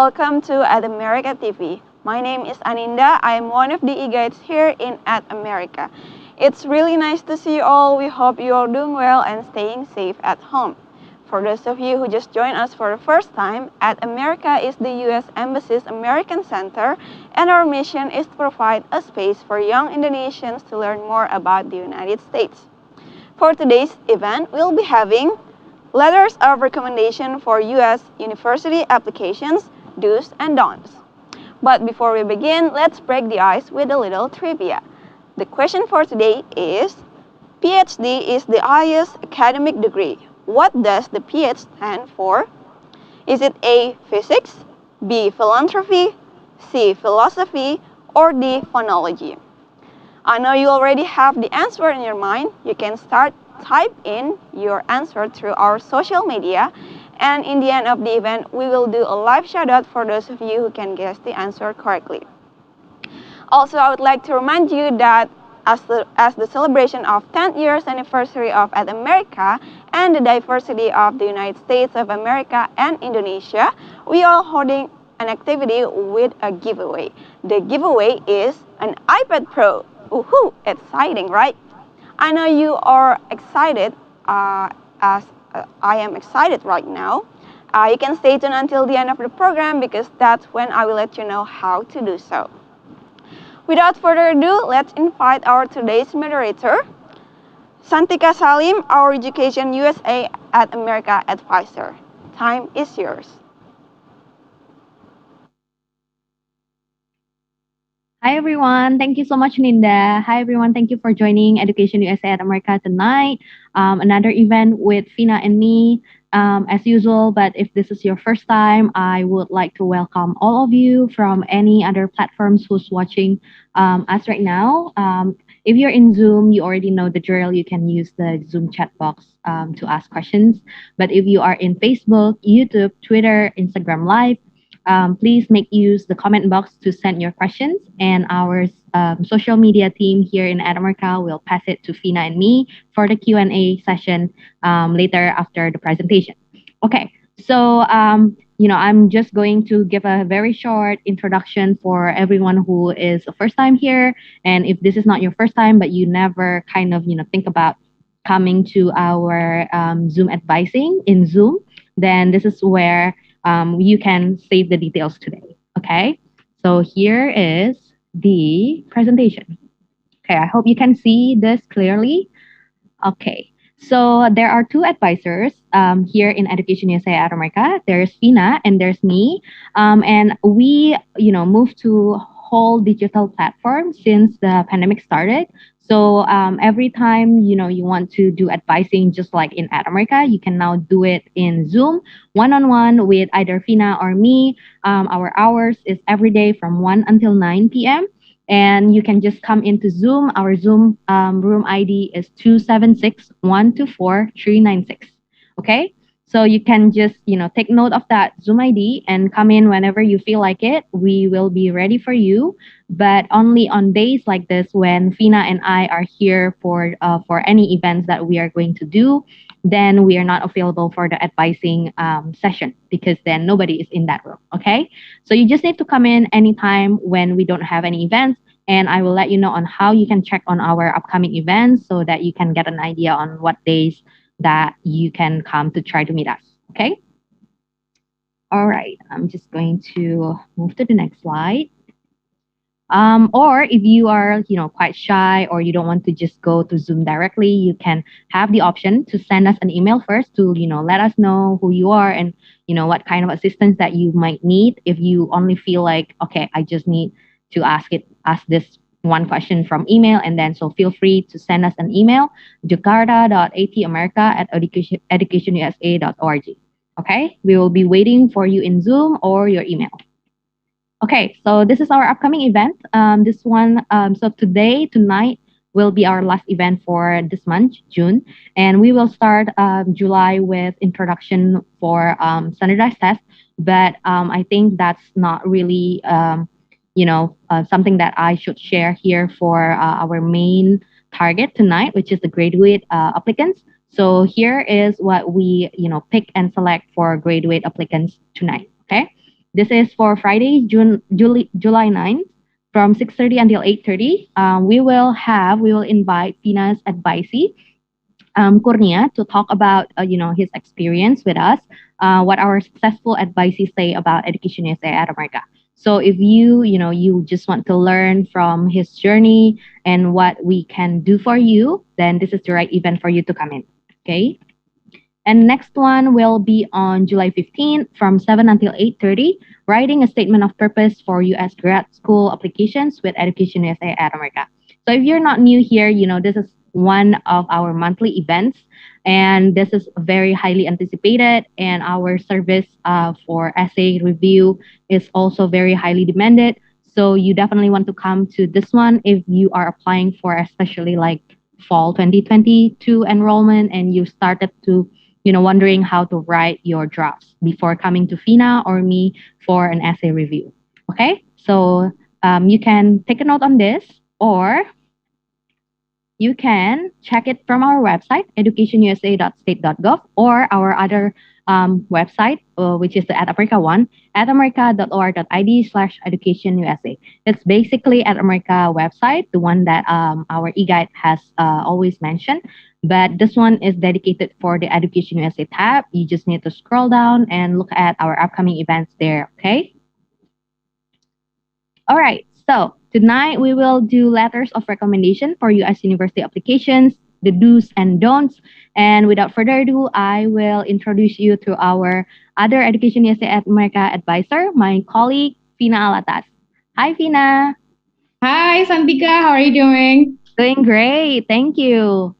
welcome to At America TV. My name is Aninda. I am one of the e-guides here in At America. It's really nice to see you all. We hope you are doing well and staying safe at home. For those of you who just joined us for the first time, At America is the U.S. Embassy's American Center, and our mission is to provide a space for young Indonesians to learn more about the United States. For today's event, we'll be having letters of recommendation for U.S. university applications, do's and don'ts. But before we begin, let's break the ice with a little trivia. The question for today is, PhD is the highest academic degree. What does the PH stand for? Is it A, physics, B, philanthropy, C, philosophy, or D, phonology? I know you already have the answer in your mind. You can type in your answer through our social media, and in the end of the event, we will do a live shout out for those of you who can guess the answer correctly. Also, I would like to remind you that as the celebration of 10th years anniversary of At America and the diversity of the United States of America and Indonesia, we are holding an activity with a giveaway. The giveaway is an iPad Pro. Woohoo! Exciting, right? I know you are excited as I am excited right now. You can stay tuned until the end of the program because that's when I will let you know how to do so. Without further ado, let's invite our today's moderator, Santika Salim, our Education USA at America advisor. Time is yours. Hi everyone, thank you so much, Ninda. Hi everyone, thank you for joining Education USA at America tonight. Another event with Fina and me, as usual. But if this is your first time, I would like to welcome all of you from any other platforms who's watching us right now. If you're in Zoom, you already know the drill. You can use the Zoom chat box to ask questions. But if you are in Facebook, YouTube, Twitter, Instagram Live, please make use the comment box to send your questions, and our social media team here in America will pass it to Fina and me for the Q&A session later after the presentation. Okay, so I'm just going to give a very short introduction for everyone who is a first time here, and if this is not your first time but you never kind of think about coming to our Zoom advising in Zoom, then this is where you can save the details today. Okay, so here is the presentation. Okay, I hope you can see this clearly. Okay, so there are two advisors here in Education USA at America. There's Fina and there's me, and we moved to whole digital platform since the pandemic started. So every time you want to do advising, just like in At America, you can now do it in Zoom, one-on-one with either Fina or me. Our hours is every day from 1 until 9 p.m. And you can just come into Zoom. Our Zoom room ID is 276-124-396. Okay, so you can just take note of that Zoom ID and come in whenever you feel like it. We will be ready for you, but only on days like this when Fina and I are here for any events that we are going to do. Then we are not available for the advising session because then nobody is in that room. Okay, so you just need to come in anytime when we don't have any events, and I will let you know on how you can check on our upcoming events so that you can get an idea on what days that you can come to try to meet us. Okay. All right. I'm just going to move to the next slide. Or if you are, quite shy or you don't want to just go to Zoom directly, you can have the option to send us an email first to, let us know who you are and, what kind of assistance that you might need. If you only feel like, okay, I just need to ask this one question from email, and then so feel free to send us an email, jakarta.atamerica@educationusa.org. Okay, we will be waiting for you in Zoom or your email. Okay, so this is our upcoming event. So tonight will be our last event for this month, June, and we will start July with introduction for standardized tests. But I think that's not really something that I should share here for our main target tonight, which is the graduate applicants. So here is what we pick and select for graduate applicants tonight. Okay. This is for Friday, July 9th from 6:30 until 8:30. We will invite Fina's advisee, Kurnia, to talk about his experience with us, what our successful advisees say about Education USA at America. So if you just want to learn from his journey and what we can do for you, then this is the right event for you to come in. Okay. And next one will be on July 15th from 7 until 8:30, writing a statement of purpose for US grad school applications with Education USA at America. So if you're not new here, this is one of our monthly events, and this is very highly anticipated, and our service for essay review is also very highly demanded. So you definitely want to come to this one if you are applying for especially like fall 2022 enrollment and you started to wondering how to write your drafts before coming to Fina or me for an essay review. Okay, so you can take a note on this, or you can check it from our website, educationusa.state.gov, or our other website, which is the At America one, atamerica.or.id/educationusa. It's basically At America website, the one that our e-guide has always mentioned. But this one is dedicated for the Education USA tab. You just need to scroll down and look at our upcoming events there, okay? All right, so tonight we will do letters of recommendation for US university applications, the do's and don'ts. And without further ado, I will introduce you to our other Education USA at America advisor, my colleague, Fina Alatas. Hi, Fina. Hi, Santika. How are you doing? Doing great. Thank you.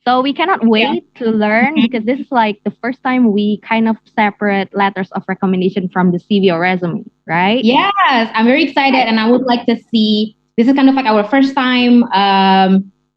So we cannot wait to learn because this is like the first time we kind of separate letters of recommendation from the CV or resume, right? Yes, I'm very excited, and I would like to see. This is kind of like our first time,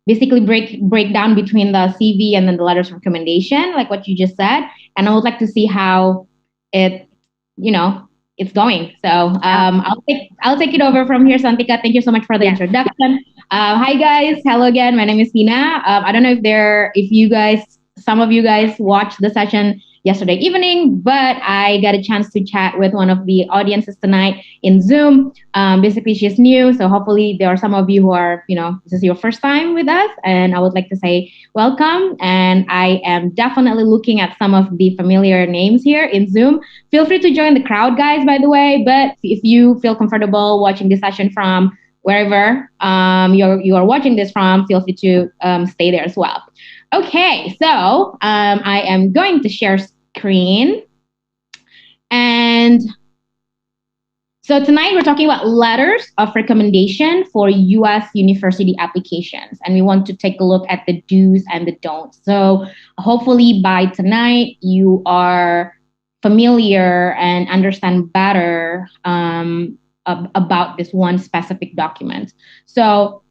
basically break down between the CV and then the letters of recommendation, like what you just said. And I would like to see how it, it's going. So I'll take it over from here, Santika. Thank you so much for the introduction. Hi guys, hello again. My name is Tina. I don't know if some of you guys watched the session yesterday evening, but I got a chance to chat with one of the audiences tonight in Zoom. Basically, she's new, so hopefully there are some of you who are, this is your first time with us, and I would like to say welcome. And I am definitely looking at some of the familiar names here in Zoom. Feel free to join the crowd, guys, by the way, but if you feel comfortable watching this session from wherever you are watching this from, feel free to stay there as well. Okay, so I am going to share screen. And so tonight we're talking about letters of recommendation for US university applications. And we want to take a look at the do's and the don'ts. So hopefully by tonight you are familiar and understand better about this one specific document. So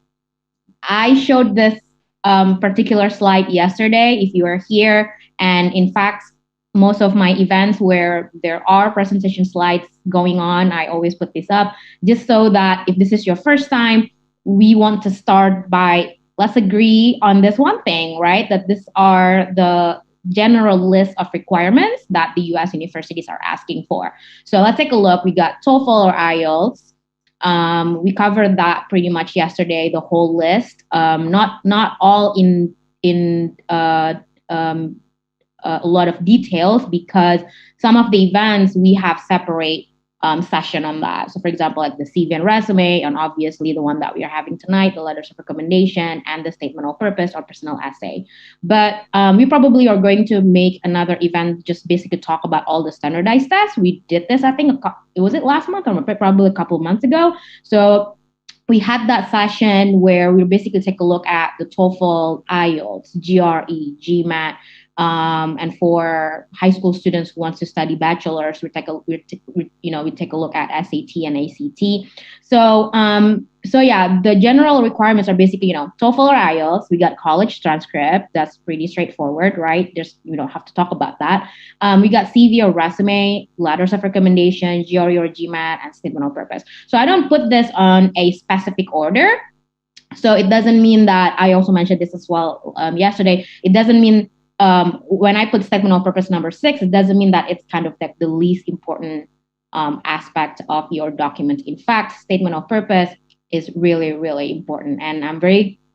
I showed this particular slide yesterday if you are here. And in fact, most of my events where there are presentation slides going on, I always put this up just so that if this is your first time, we want to start by, let's agree on this one thing, right? That these are the general list of requirements that the US universities are asking for. So let's take a look. We got TOEFL or IELTS. We covered that pretty much yesterday, the whole list. Not all in a lot of details, because some of the events we have separate session on that. So for example, like the CV and resume, and obviously the one that we are having tonight, the letters of recommendation and the statement of purpose or personal essay. But we probably are going to make another event just basically talk about all the standardized tests. We did this, I think, was it last month or probably a couple of months ago. So we had that session where we basically take a look at the TOEFL, IELTS, GRE, GMAT, and for high school students who wants to study bachelor's, we take a look at SAT and ACT. So yeah, the general requirements are basically, TOEFL or IELTS. We got college transcript. That's pretty straightforward, right? We don't have to talk about that. We got CV or resume, letters of recommendation, GRE or GMAT, and statement of purpose. So I don't put this on a specific order. So it doesn't mean that, I also mentioned this as well yesterday, it doesn't mean when I put statement of purpose number 6, it doesn't mean that it's kind of like the least important aspect of your document. In fact, statement of purpose is really, really important. And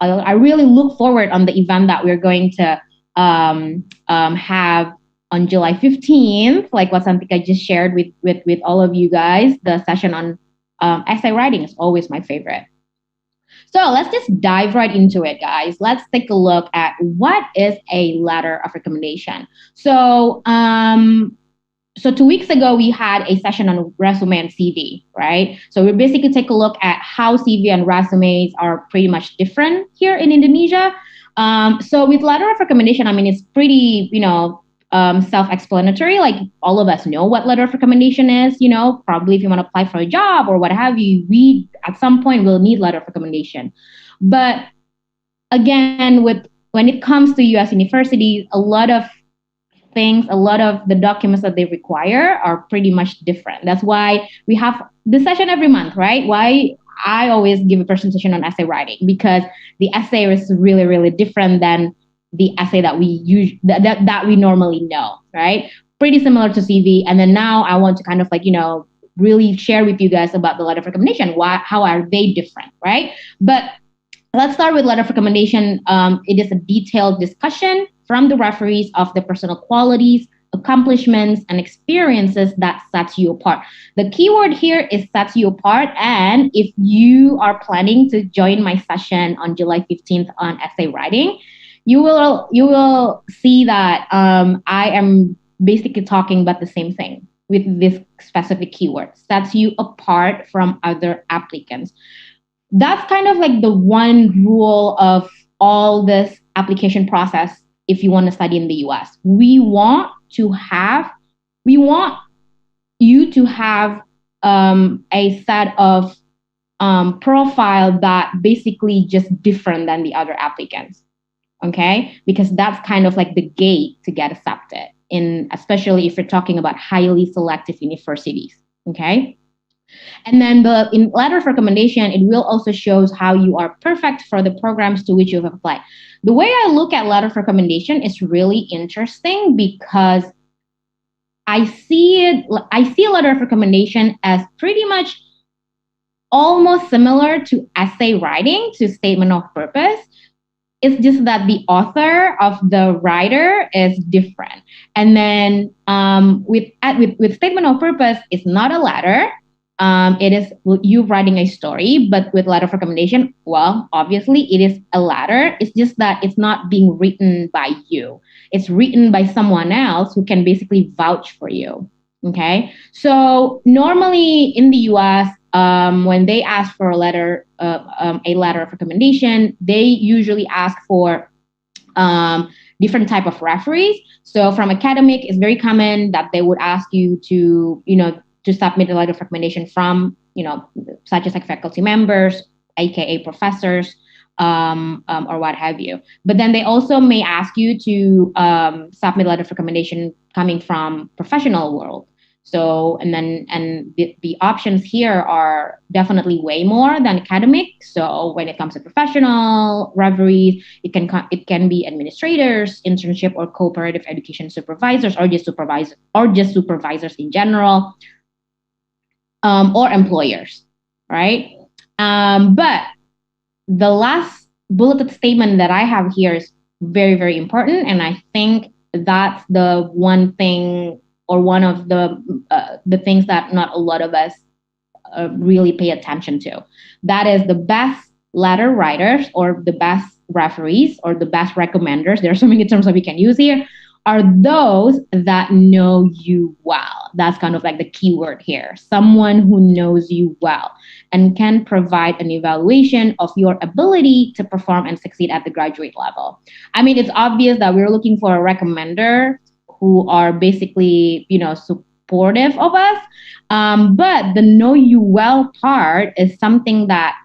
I really look forward on the event that we're going to have on July 15th, like what Santika just shared with all of you guys. The session on essay writing is always my favorite. So let's just dive right into it, guys. Let's take a look at what is a letter of recommendation. So 2 weeks ago, we had a session on resume and CV, right? So we basically take a look at how CV and resumes are pretty much different here in Indonesia. So with letter of recommendation, I mean, it's pretty, self-explanatory. Like all of us know what letter of recommendation is, probably if you want to apply for a job or what have you, we at some point will need letter of recommendation. But again, when it comes to US universities, a lot of the documents that they require are pretty much different. That's why we have this session every month, right? Why I always give a presentation on essay writing, because the essay is really, really different than the essay that we use that we normally know, right? Pretty similar to CV. And then now I want to kind of really share with you guys about the letter of recommendation. How are they different, right? But let's start with letter of recommendation. It is a detailed discussion from the referees of the personal qualities, accomplishments, and experiences that sets you apart. The keyword here is sets you apart. And if you are planning to join my session on July 15th on essay writing, you will see that I am basically talking about the same thing with this specific keyword, sets you apart from other applicants. That's kind of like the one rule of all this application process. If you want to study in the US, we want you to have a set of profile that basically just different than the other applicants. Okay, because that's kind of like the gate to get accepted especially if you're talking about highly selective universities. Okay. And then in letter of recommendation, it will also shows how you are perfect for the programs to which you have applied. The way I look at letter of recommendation is really interesting because I see letter of recommendation as pretty much almost similar to essay writing, to statement of purpose. It's just that the author of the writer is different. And then with statement of purpose, it's not a letter. It is you writing a story, but with letter of recommendation, well, obviously it is a letter. It's just that it's not being written by you. It's written by someone else who can basically vouch for you. Okay. So normally in the US, when they ask for a letter of recommendation, they usually ask for different type of referees. So from academic, it's very common that they would ask you to submit a letter of recommendation from, such as like faculty members, aka professors, or what have you. But then they also may ask you to submit a letter of recommendation coming from professional world. So, and the options here are definitely way more than academic. So when it comes to professional referees, it can be administrators, internship or cooperative education supervisors, or just supervisors in general, or employers, right? But the last bulleted statement that I have here is very, very important. And I think that's the one thing, or one of the things that not a lot of us really pay attention to. That is, the best letter writers, or the best referees, or the best recommenders, there are so many terms that we can use here, are those that know you well. That's kind of like the keyword here. Someone who knows you well and can provide an evaluation of your ability to perform and succeed at the graduate level. I mean, it's obvious that we're looking for a recommender who are basically, supportive of us. But the know you well part is something that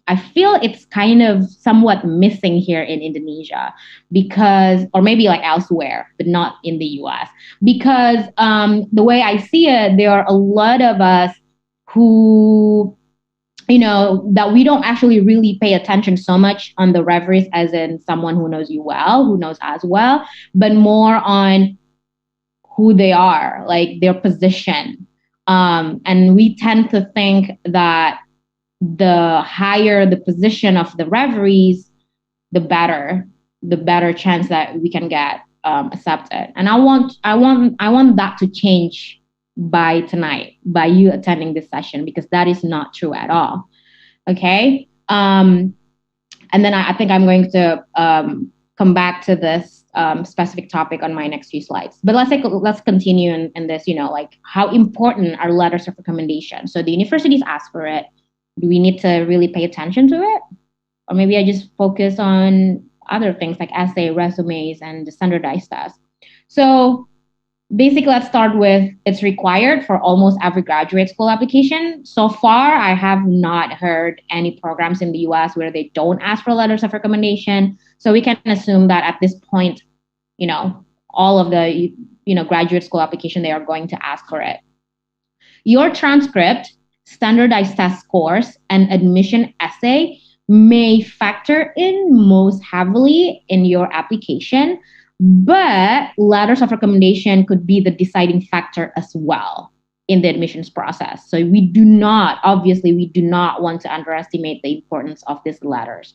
I feel it's kind of somewhat missing here in Indonesia, because, or maybe like elsewhere, but not in the US, because the way I see it, there are a lot of us who, that we don't actually really pay attention so much on the referees as in someone who knows you well, who knows us well, but more on who they are, like their position, And we tend to think that the higher the position of the referees, the better chance that we can get accepted. And I want that to change by tonight, by you attending this session, because that is not true at all. Okay. And then I think I'm going to come back to this specific topic on my next few slides. But let's continue in this, like how important are letters of recommendation? So the universities ask for it. Do we need to really pay attention to it? Or maybe I just focus on other things like essay, resumes, and the standardized tests. So basically, let's start with it's required for almost every graduate school application. So far, I have not heard any programs in the US where they don't ask for letters of recommendation. So we can assume that at this point, all of the graduate school application, they are going to ask for it. Your transcript, standardized test scores, and admission essay may factor in most heavily in your application, but letters of recommendation could be the deciding factor as well in the admissions process. So we do not want to underestimate the importance of these letters.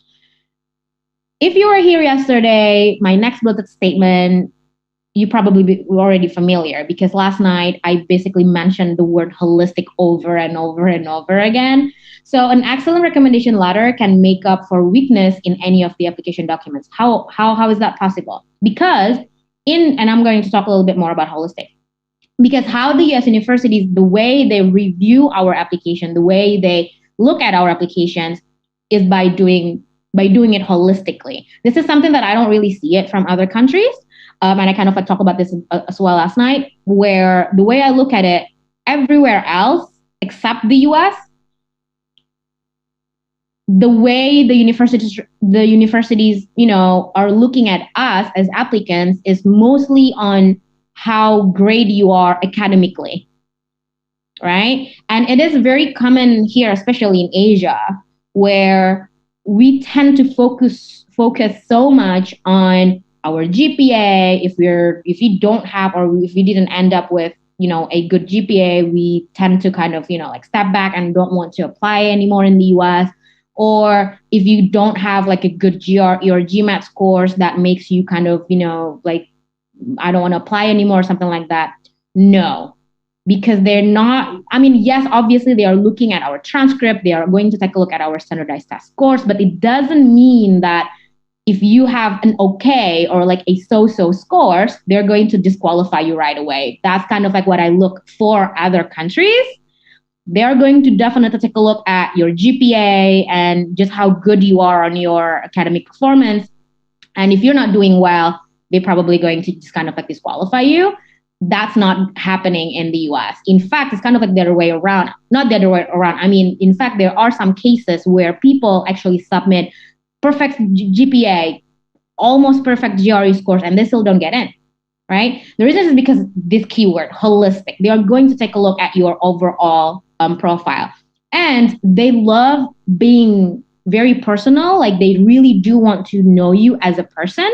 If you were here yesterday, my next bulleted statement, you probably were already familiar, because last night I basically mentioned the word holistic over and over and over again. So an excellent recommendation letter can make up for weakness in any of the application documents. How is that possible? Because and I'm going to talk a little bit more about holistic, because how the US universities, the way they review our application, the way they look at our applications is by doing it holistically. This is something that I don't really see it from other countries. And I kind of talked about this as well last night, where the way I look at it, everywhere else except the US, the way the universities, are looking at us as applicants is mostly on how great you are academically, right? And it is very common here, especially in Asia, where we tend to focus so much on our GPA. If we don't have, or if we didn't end up with, a good GPA, we tend to kind of, step back and don't want to apply anymore in the US. Or if you don't have like a good GR or GMAT scores, that makes you kind of, like, I don't want to apply anymore, something like that. No, because they're not, yes, obviously they are looking at our transcript. They are going to take a look at our standardized test scores, but it doesn't mean that if you have an okay or like a so-so scores, they're going to disqualify you right away. That's kind of like what I look for other countries. They're going to definitely take a look at your GPA and just how good you are on your academic performance. And if you're not doing well, they're probably going to just kind of like disqualify you. That's not happening in the US. In fact, it's kind of like the other way around. Not the other way around. In fact, there are some cases where people actually submit perfect GPA, almost perfect GRE scores, and they still don't get in, right? The reason is because this keyword, holistic. They are going to take a look at your overall profile. And they love being very personal. Like they really do want to know you as a person,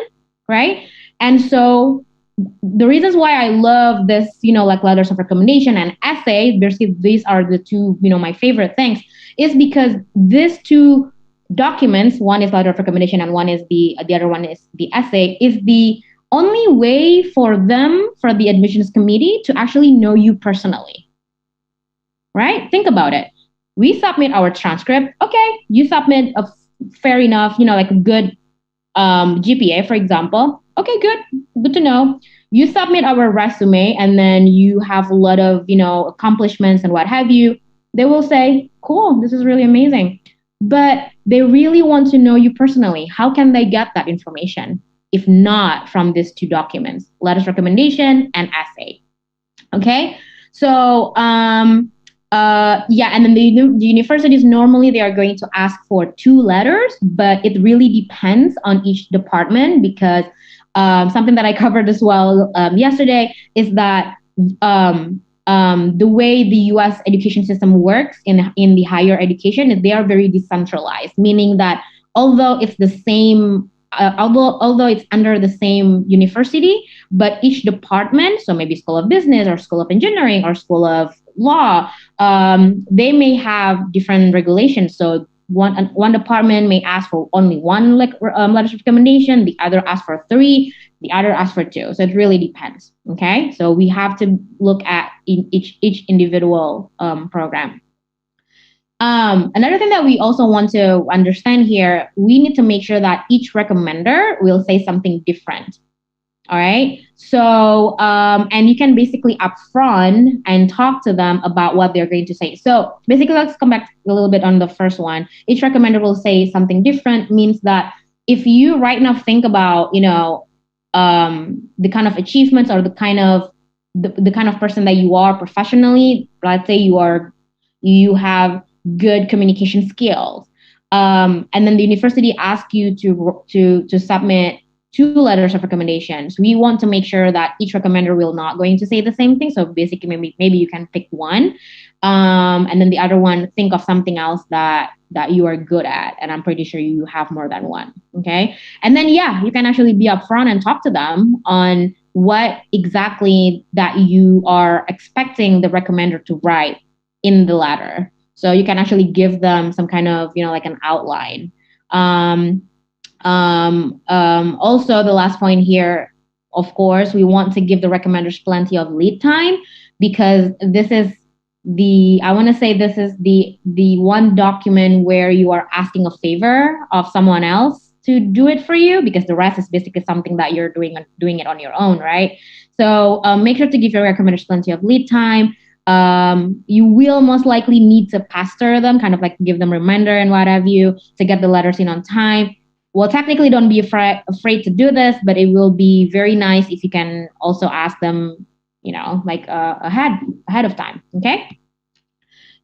right? And so the reasons why I love this, like letters of recommendation and essay, these are the two, my favorite things, is because these two documents, one is letter of recommendation and the other one is the essay, is the only way for the admissions committee to actually know you personally, right? Think about it. We submit our transcript. Okay, you submit a fair enough, like a good GPA, for example. Okay, good to know. You submit our resume and then you have a lot of, accomplishments and what have you. They will say, cool, this is really amazing. But they really want to know you personally. How can they get that information if not from these two documents, letters of recommendation and essay? Okay, so and then the universities normally they are going to ask for 2 letters, but it really depends on each department, because something that I covered as well yesterday is that the way the U.S. education system works in the higher education is they are very decentralized, meaning that although it's the same, although it's under the same university, but each department, so maybe School of Business or School of Engineering or School of law, they may have different regulations. So one department may ask for only one letters of recommendation, the other asks for three, the other asks for two. So it really depends. Okay, so we have to look at in each individual program. Another thing that we also want to understand here, we need to make sure that each recommender will say something different. All right. So, and you can basically upfront and talk to them about what they're going to say. So basically, let's come back a little bit on the first one. Each recommender will say something different, means that if you right now think about, the kind of achievements or the kind of person that you are professionally, let's say you have good communication skills. And then the university asks you to submit two letters of recommendations. We want to make sure that each recommender will not going to say the same thing. So basically, maybe you can pick one, and then the other one, think of something else that you are good at, and I'm pretty sure you have more than one. Okay, and then you can actually be upfront and talk to them on what exactly that you are expecting the recommender to write in the letter. So you can actually give them some kind of like an outline. Also, the last point here, of course, we want to give the recommenders plenty of lead time, because this is the one document where you are asking a favor of someone else to do it for you, because the rest is basically something that you're doing it on your own, right? So make sure to give your recommenders plenty of lead time. You will most likely need to pester them, kind of like give them reminder and what have you, to get the letters in on time. Well, technically, don't be afraid to do this, but it will be very nice if you can also ask them, ahead of time. Okay.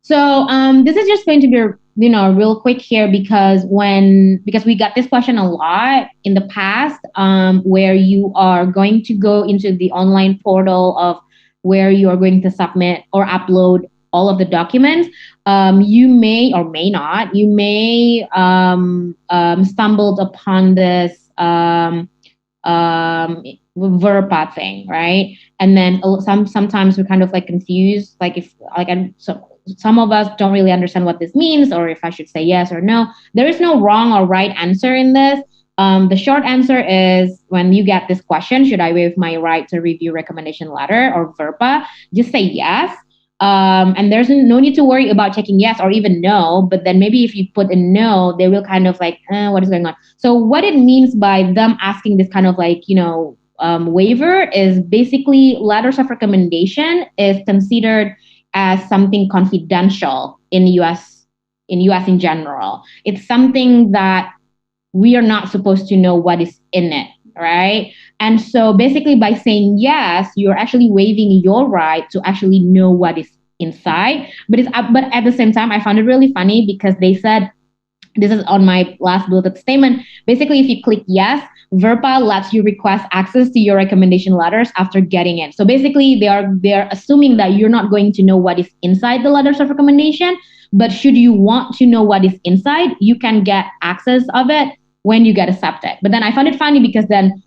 So this is just going to be real quick here, because we got this question a lot in the past, where you are going to go into the online portal of where you are going to submit or upload all of the documents. You may or may not. You may stumbled upon this VERPA thing, right? And then sometimes we're kind of like confused, some of us don't really understand what this means, or if I should say yes or no. There is no wrong or right answer in this. The short answer is, when you get this question, should I waive my right to review recommendation letter or VERPA? Just say yes. And there's no need to worry about checking yes or even no. But then maybe if you put in no, they will kind of like, what is going on? So what it means by them asking this kind of like, waiver is basically letters of recommendation is considered as something confidential in US in general. It's something that we are not supposed to know what is in it, right? And so basically by saying yes, you're actually waiving your right to actually know what is inside. But at the same time, I found it really funny, because they said, this is on my last bulleted statement, basically if you click yes, VERPA lets you request access to your recommendation letters after getting it. So basically they're assuming that you're not going to know what is inside the letters of recommendation, but should you want to know what is inside, you can get access of it when you get accepted. But then I found it funny, because then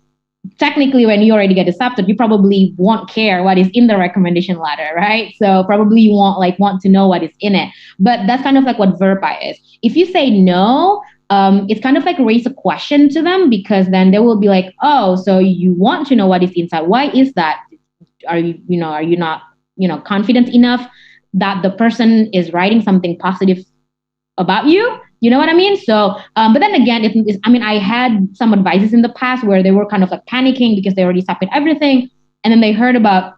technically when you already get accepted, you probably won't care what is in the recommendation letter, right? So probably you won't want to know what is in it. But that's kind of like what VERPA is. If you say no, it's kind of like raise a question to them, because then they will be like, oh, so you want to know what is inside. Why is that? Are you not, confident enough that the person is writing something positive about you? You know what I mean? So, but then again, I had some advices in the past where they were kind of like panicking because they already submitted everything. And then they heard about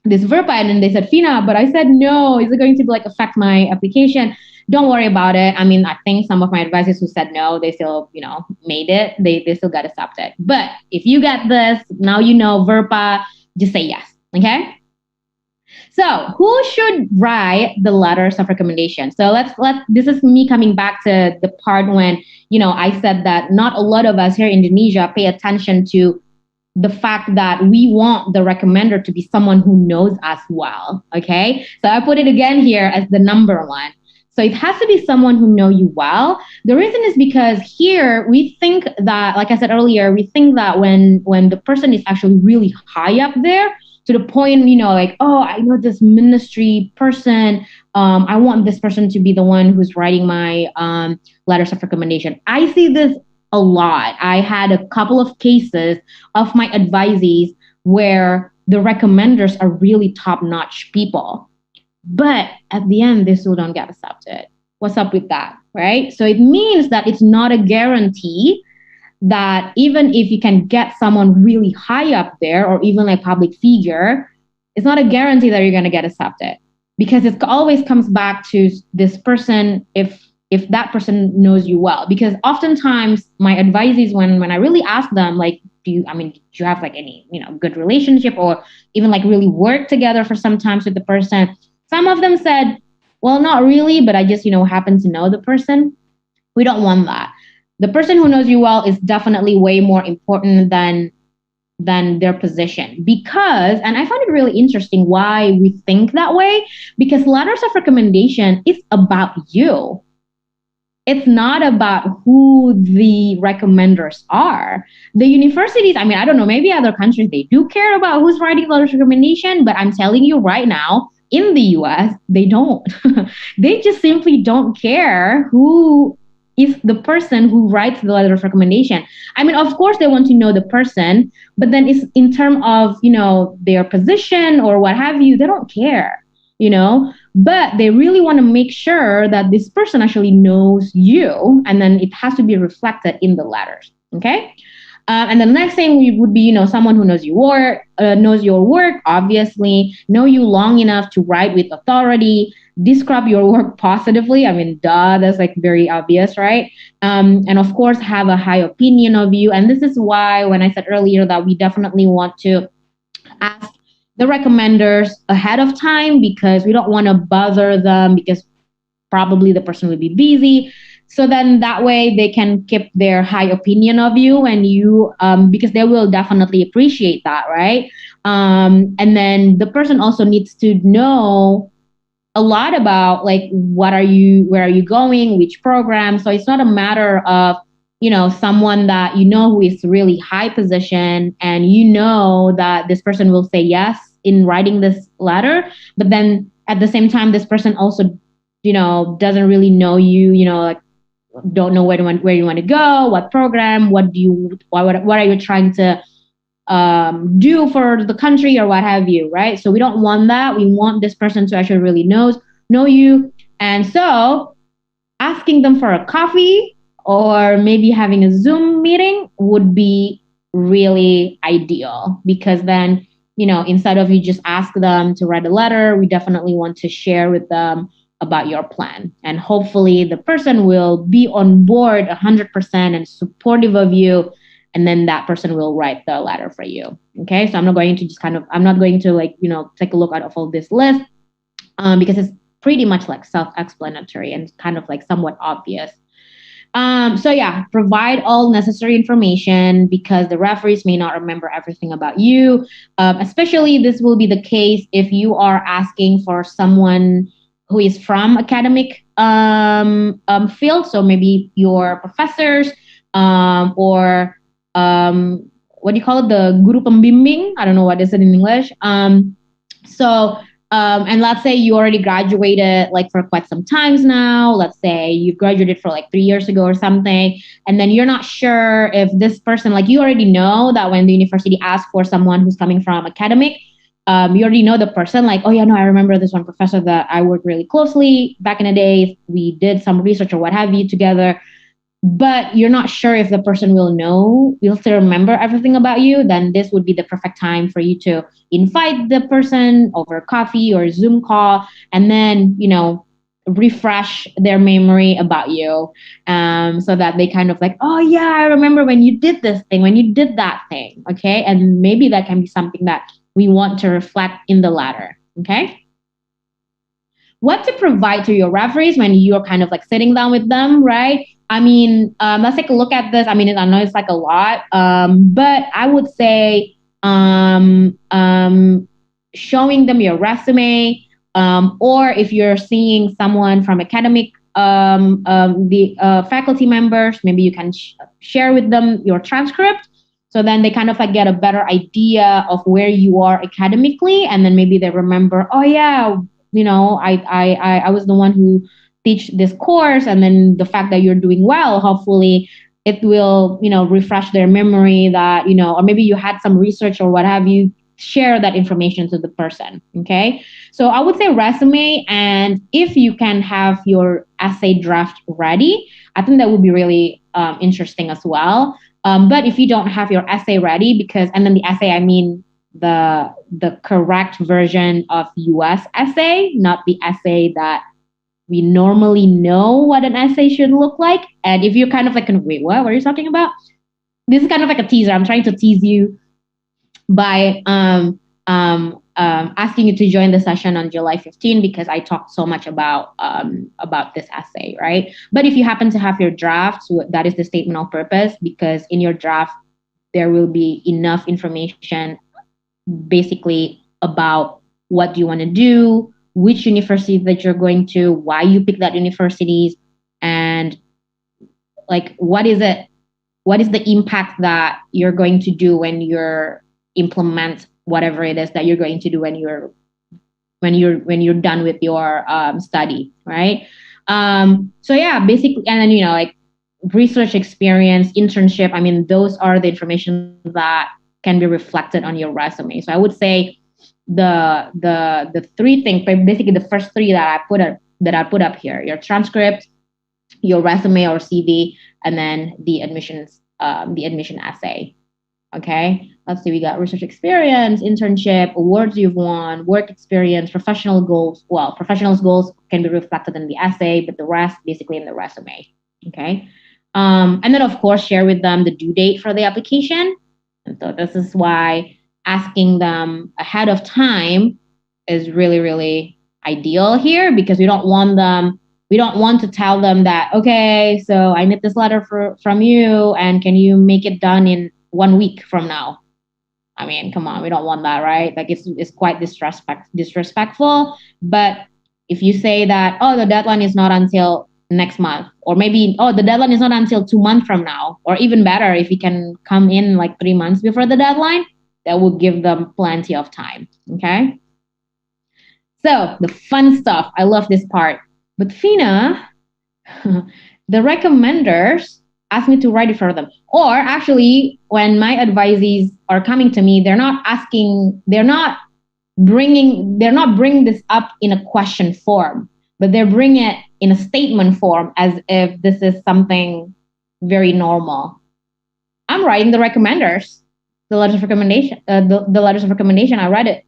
this VERPA and then they said, Fina, but I said, no, is it going to affect my application? Don't worry about it. I think some of my advisors who said no, they still, made it. They still got accepted. But if you get this, now VERPA, just say yes. Okay? So who should write the letters of recommendation? So this is me coming back to the part when, I said that not a lot of us here in Indonesia pay attention to the fact that we want the recommender to be someone who knows us well. Okay. So I put it again here as the number one. So it has to be someone who know you well. The reason is because here we think that, like I said earlier, we think that when the person is actually really high up there, to the point, like, oh, I know this ministry person. I want this person to be the one who's writing my letters of recommendation. I see this a lot. I had a couple of cases of my advisees where the recommenders are really top-notch people, but at the end, they still don't get accepted. What's up with that, right? So it means that it's not a guarantee that even if you can get someone really high up there or even like public figure, it's not a guarantee that you're going to get accepted, because it always comes back to this person, if that person knows you well. Because oftentimes my advisees, when I really ask them, like, do you have like any good relationship or even like really work together for some time with the person, some of them said, well, not really, but I just happen to know the person. We don't want that. The person who knows you well is definitely way more important than their position. Because, and I find it really interesting why we think that way, because letters of recommendation is about you. It's not about who the recommenders are. The universities, I don't know, maybe other countries, they do care about who's writing letters of recommendation, but I'm telling you right now, in the US, they don't. They just simply don't care who is the person who writes the letter of recommendation. Of course, they want to know the person, but then it's in terms of, their position or what have you, they don't care, but they really want to make sure that this person actually knows you, and then it has to be reflected in the letters. Okay. And the next thing would be, someone who knows your work, obviously, know you long enough to write with authority, describe your work positively. That's like very obvious, right? And of course, have a high opinion of you. And this is why, when I said earlier that we definitely want to ask the recommenders ahead of time, because we don't want to bother them, because probably the person will be busy. So then that way they can keep their high opinion of you, and you, because they will definitely appreciate that, right? And then the person also needs to know a lot about like where are you going, which program. So it's not a matter of someone that who is really high position, and that this person will say yes in writing this letter, but then at the same time this person also doesn't really know you, like don't know where you want to go, what program, what are you trying to do for the country or what have you, right? So we don't want that. We want this person to actually really know you. And so asking them for a coffee or maybe having a Zoom meeting would be really ideal, because then, instead of you just ask them to write a letter, we definitely want to share with them about your plan. And hopefully the person will be on board 100% and supportive of you. And then that person will write the letter for you. Okay. So I'm not going to like, take a look at all this list, because it's pretty much like self-explanatory and kind of like somewhat obvious. So yeah, provide all necessary information, because the referees may not remember everything about you. Especially this will be the case if you are asking for someone who is from academic field. So maybe your professors, or what do you call it? The guru pembimbing. I don't know what is it in English. And let's say you already graduated like for quite some times now. Let's say you graduated for like 3 years ago or something. And then you're not sure if this person, like you already know that when the university asks for someone who's coming from academic, you already know the person, like, oh yeah, no, I remember this one professor that I worked really closely back in the days. We did some research or what have you together. But you're not sure if the person will still remember everything about you, then this would be the perfect time for you to invite the person over coffee or Zoom call, and then, refresh their memory about you, so that they kind of like, oh yeah, I remember when you did this thing, when you did that thing. Okay. And maybe that can be something that we want to reflect in the letter. Okay. What to provide to your referees when you're kind of like sitting down with them, right? Let's take a look at this. I know it's like a lot, but I would say showing them your resume, or if you're seeing someone from academic, the faculty members, maybe you can share with them your transcript, So then they kind of like get a better idea of where you are academically, and then maybe they remember, oh yeah, I was the one who teach this course, and then the fact that you're doing well, hopefully it will, refresh their memory that, or maybe you had some research or what have you, share that information to the person. Okay. So I would say resume, and if you can have your essay draft ready, I think that would be really interesting as well. But if you don't have your essay ready, and then the essay, I mean the correct version of US essay, not the essay that we normally know what an essay should look like. And if you're kind of like, wait, what are you talking about? This is kind of like a teaser. I'm trying to tease you by asking you to join the session on July 15, because I talked so much about this essay, right? But if you happen to have your draft, so that is the statement of purpose, because in your draft there will be enough information, basically about what do you want to do, which university that you're going to, why you pick that universities, and like what is the impact that you're going to do when you're implement whatever it is that you're going to do when you're done with your study, right? So yeah, basically, and then like research experience, internship. I mean, those are the information that can be reflected on your resume. So I would say the three things, basically the first three that I put up here: your transcript, your resume or CV, and then the admission essay. Okay, let's see. We got research experience, internship, awards you've won, work experience, professional goals. Well, professionals' goals can be reflected in the essay, but the rest basically in the resume. Okay, and then of course share with them the due date for the application. And so this is why asking them ahead of time is really, really ideal here, because we don't want to tell them that, okay, so I need this letter from you, and can you make it done in 1 week from now? I mean, come on, we don't want that, right? Like it's quite disrespectful. But if you say that, oh, the deadline is not until next month, or maybe, oh, the deadline is not until 2 months from now, or even better, if you can come in like 3 months before the deadline, that will give them plenty of time. Okay. So the fun stuff. I love this part. But Fina, the recommenders ask me to write it for them. Or actually, when my advisees are coming to me, they're not bringing this up in a question form, but they're bringing it in a statement form, as if this is something very normal. I'm writing the recommenders, the letters of recommendation, the letters of recommendation. I read it.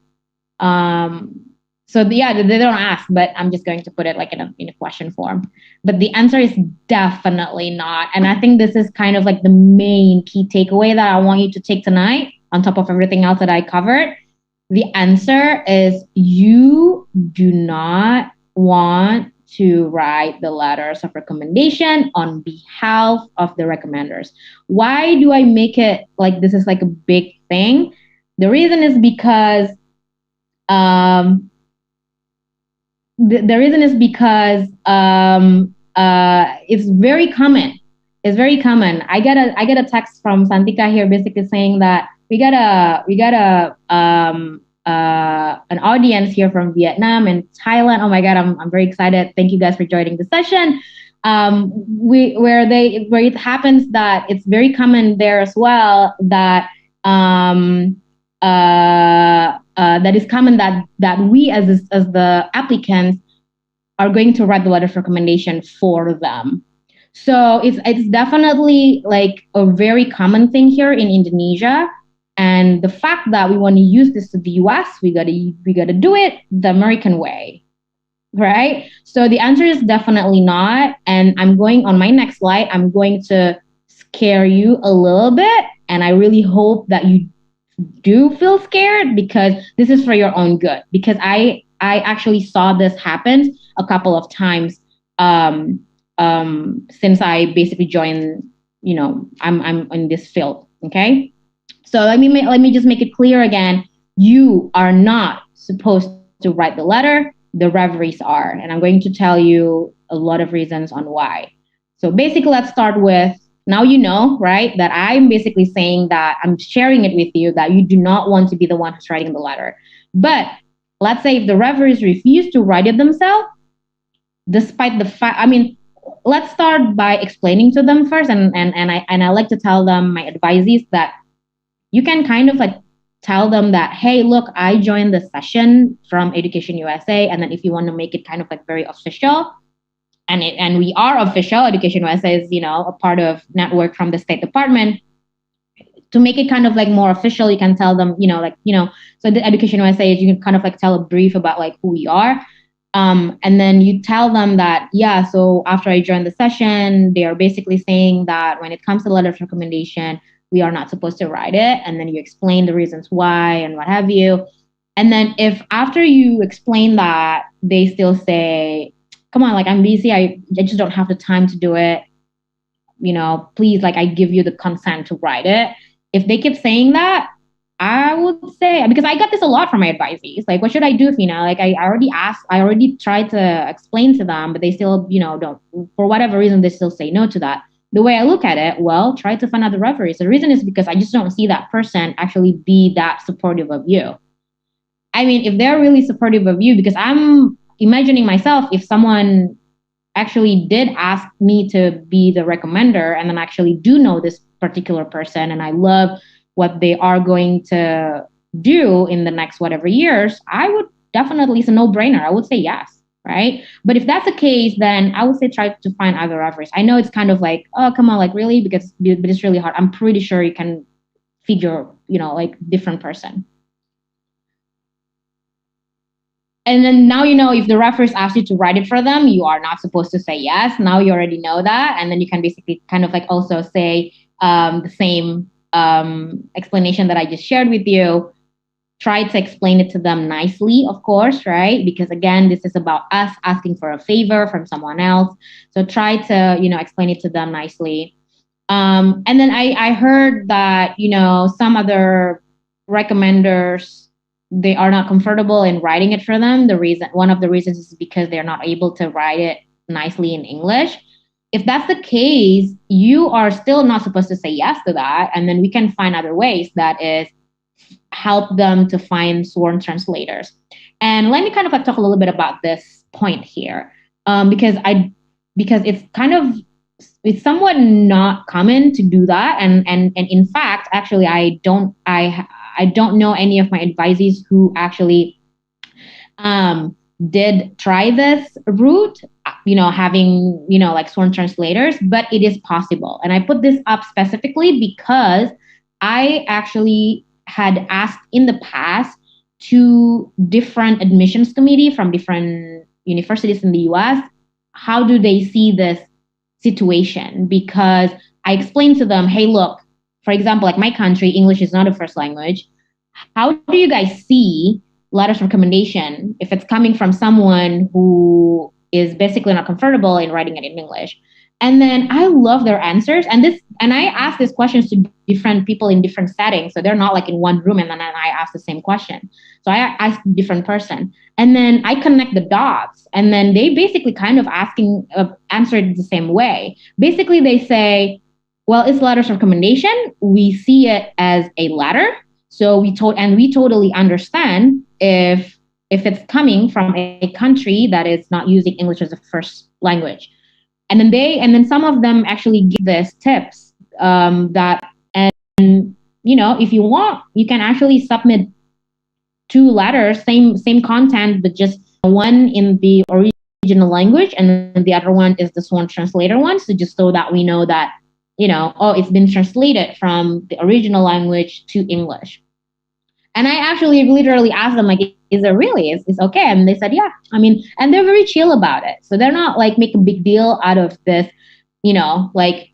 So yeah, they don't ask, but I'm just going to put it like in a question form. But the answer is definitely not. And I think this is kind of like the main key takeaway that I want you to take tonight, on top of everything else that I covered. The answer is you do not want to write the letters of recommendation on behalf of the recommenders. Why do I make it like this is like a big thing? The reason is because it's very common. It's very common. I get a text from Santika here, basically saying that we got an audience here from Vietnam and Thailand. Oh my God, I'm very excited. Thank you guys for joining the session. Where it happens that it's very common there as well that that is common that we as the applicants are going to write the letter of recommendation for them. So it's definitely like a very common thing here in Indonesia. And the fact that we want to use this to the US, we gotta do it the American way, right? So the answer is definitely not. And I'm going on my next slide. I'm going to scare you a little bit, and I really hope that you do feel scared, because this is for your own good. Because I actually saw this happen a couple of times since I basically joined. I'm in this field. Okay. So let me just make it clear again. You are not supposed to write the letter. The referees are. And I'm going to tell you a lot of reasons on why. So basically, let's start with now you know, right, that I'm basically saying that I'm sharing it with you that you do not want to be the one who's writing the letter. But let's say if the referees refuse to write it themselves, despite the fact, I mean, let's start by explaining to them first, and I like to tell them, my advisees, that you can kind of like tell them that, hey, look, I joined the session from Education USA, and then if you want to make it kind of like very official, and we are official, Education USA is, you know, a part of network from the State Department. To make it kind of like more official, you can tell them, you know, like, you know, so the Education USA is, you can kind of like tell a brief about like who we are. And then you tell them that, yeah, so after I joined the session, they are basically saying that when it comes to letter of recommendation, we are not supposed to write it. And then you explain the reasons why and what have you. And then if after you explain that, they still say, come on, like I'm busy, I just don't have the time to do it, you know, please, like I give you the consent to write it. If they keep saying that, I would say, because I got this a lot from my advisees, like, what should I do, Fina? Like, I already asked, I already tried to explain to them, but they still, you know, don't, for whatever reason, they still say no to that. The way I look at it, well, try to find out the referees. The reason is because I just don't see that person actually be that supportive of you. I mean, if they're really supportive of you, because I'm imagining myself, if someone actually did ask me to be the recommender and then actually do know this particular person and I love what they are going to do in the next whatever years, I would definitely, it's a no-brainer. I would say yes, right? But if that's the case, then I would say try to find other referees. I know it's kind of like, oh, come on, like really? But it's really hard. I'm pretty sure you can figure, you know, like different person. And then now, you know, if the referees ask you to write it for them, you are not supposed to say yes. Now you already know that. And then you can basically kind of like also say the same explanation that I just shared with you. Try to explain it to them nicely, of course, right? Because again, this is about us asking for a favor from someone else. So try to, you know, explain it to them nicely. And then I heard that, you know, some other recommenders, they are not comfortable in writing it for them. One of the reasons is because they're not able to write it nicely in English. If that's the case, you are still not supposed to say yes to that. And then we can find other ways, that is help them to find sworn translators. And let me kind of like talk a little bit about this point here. Because it's kind of, it's somewhat not common to do that. And in fact, actually, I don't know any of my advisees who actually did try this route, you know, having, you know, like sworn translators, but it is possible. And I put this up specifically because I actually had asked in the past to different admissions committee from different universities in the US, how do they see this situation? Because I explained to them, hey, look, for example, like my country, English is not a first language. How do you guys see letters of recommendation if it's coming from someone who is basically not comfortable in writing it in English? And then I love their answers. And I ask these questions to different people in different settings. So they're not like in one room and then I ask the same question. So I ask a different person. And then I connect the dots. And then they basically kind of answered the same way. Basically, they say, well, it's letters of recommendation. We see it as a letter. So we totally understand if it's coming from a country that is not using English as a first language. And then some of them actually give this tips that, and you know, if you want, you can actually submit two letters, same content, but just one in the original language and the other one is the sworn translator one. So just so that we know that, you know, oh, it's been translated from the original language to English. And I actually literally asked them, like, is it really? It's okay? And they said, yeah. I mean, and they're very chill about it. So they're not like make a big deal out of this, you know, like,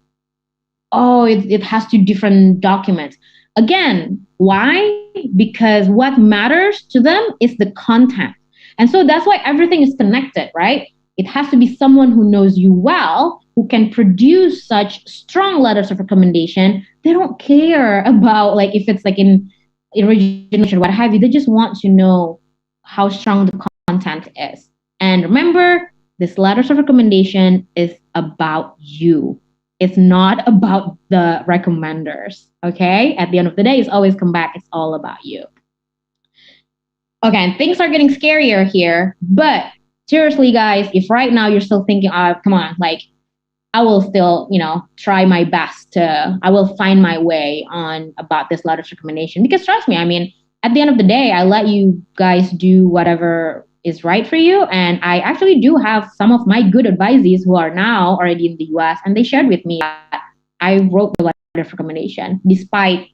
oh, it has two different documents. Again, why? Because what matters to them is the content. And so that's why everything is connected, right? It has to be someone who knows you well, who can produce such strong letters of recommendation. They don't care about like if it's like in original, what have you. They just want to know how strong the content is. And remember, this letters of recommendation is about you. it's not about the recommenders. Okay, at the end of the day, it's always come back. It's all about you. Okay, and things are getting scarier here, but seriously, guys, if right now you're still thinking, oh, come on, like, I will still, try my best I will find my way on about this letter of recommendation. Because trust me, I mean, at the end of the day, I let you guys do whatever is right for you. And I actually do have some of my good advisees who are now already in the US, and they shared with me that I wrote the letter of recommendation despite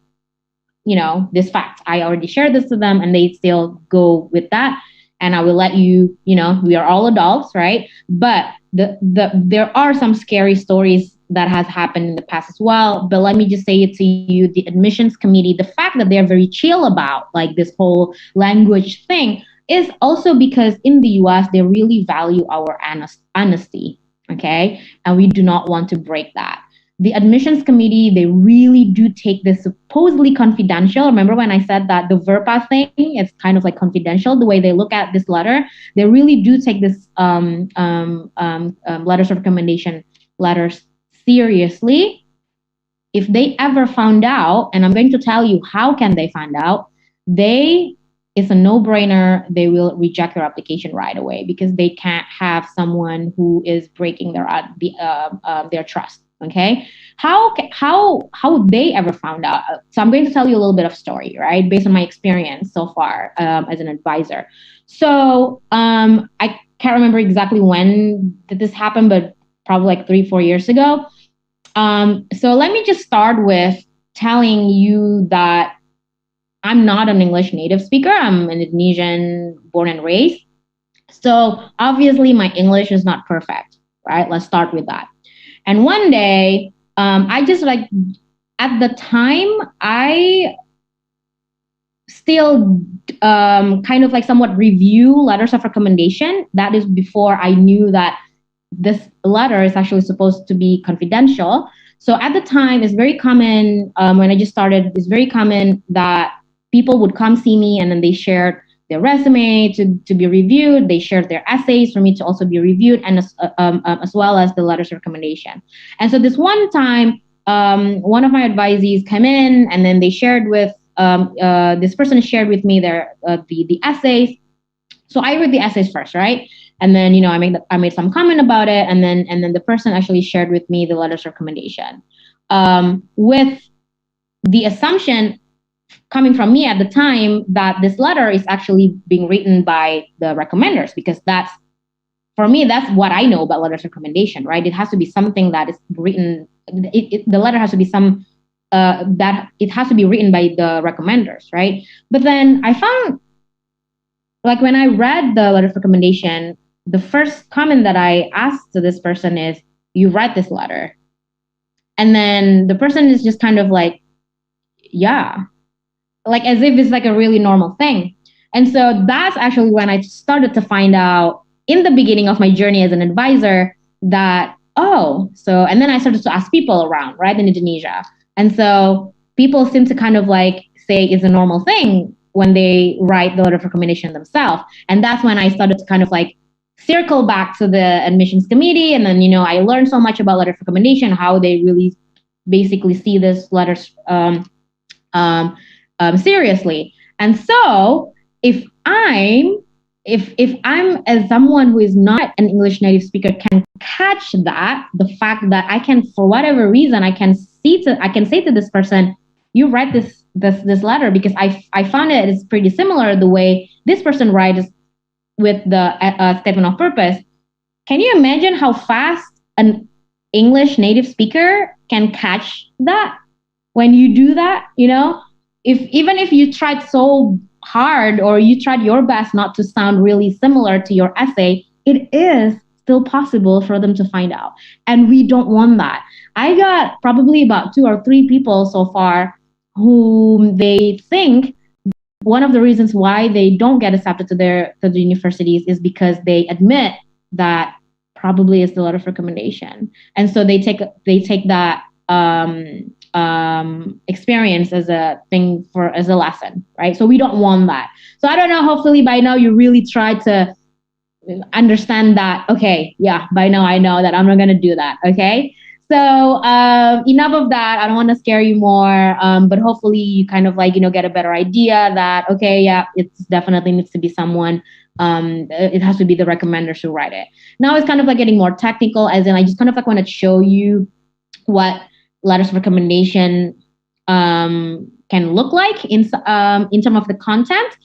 this fact. I already shared this to them and they still go with that. And I will let you, we are all adults, right? But there are some scary stories that has happened in the past as well. But let me just say it to you, the admissions committee, the fact that they're very chill about like this whole language thing is also because in the US, they really value our honesty, okay? And we do not want to break that. The admissions committee, they really do take this supposedly confidential. Remember when I said that the VERPA thing, it's kind of like confidential, the way they look at this letter, they really do take this letters of recommendation letters seriously. If they ever found out, and I'm going to tell you how can they find out, it's a no-brainer. They will reject your application right away because they can't have someone who is breaking their trust. Okay, how they ever found out? So I'm going to tell you a little bit of story, right, based on my experience so far as an advisor. So I can't remember exactly when did this happen, but probably like 3-4 years ago. So let me just start with telling you that I'm not an English native speaker. I'm an Indonesian born and raised. So obviously my English is not perfect, right? Let's start with that. And one day, I just at the time, I still kind of like somewhat review letters of recommendation. That is before I knew that this letter is actually supposed to be confidential. So at the time, it's very common when I just started, it's very common that people would come see me and then they shared their resume to be reviewed. They shared their essays for me to also be reviewed, and as well as the letters of recommendation. And so this one time, one of my advisees came in, and then they shared with this person shared with me their the essays. So I read the essays first, right? And then I made some comment about it, and then the person actually shared with me the letters of recommendation, with the assumption coming from me at the time that this letter is actually being written by the recommenders, because for me, that's what I know about letters of recommendation, right? It has to be something that is written, the letter has to be that it has to be written by the recommenders, right? But then I found, like when I read the letter of recommendation, the first comment that I asked to this person is, you write this letter? And then the person is just kind of like, yeah, like as if it's like a really normal thing. And so that's actually when I started to find out in the beginning of my journey as an advisor that, and then I started to ask people around, right, in Indonesia. And so people seem to kind of like say it's a normal thing when they write the letter of recommendation themselves. And that's when I started to kind of like circle back to the admissions committee. And then, I learned so much about letter of recommendation, how they really basically see this letters seriously. And so if I'm as someone who is not an English native speaker can catch that, the fact that I can, for whatever reason, I can say to this person, you write this letter, because I found it is pretty similar the way this person writes with the statement of purpose. Can you imagine how fast an English native speaker can catch that when you do that? Even if you tried so hard or you tried your best not to sound really similar to your essay, it is still possible for them to find out. And we don't want that. I got probably about 2 or 3 people so far whom they think one of the reasons why they don't get accepted to the universities is because they admit that probably is the letter of recommendation. And so they take that experience as a thing as a lesson, right? So we don't want that. So I don't know, hopefully by now you really try to understand that, okay, yeah, by now I know that I'm not going to do that, okay? So enough of that. I don't want to scare you more, but hopefully you kind of like get a better idea that okay, yeah, it definitely needs to be someone. It has to be the recommenders who write it. Now it's kind of like getting more technical, as in I just kind of like want to show you what letters of recommendation can look like in terms of the content.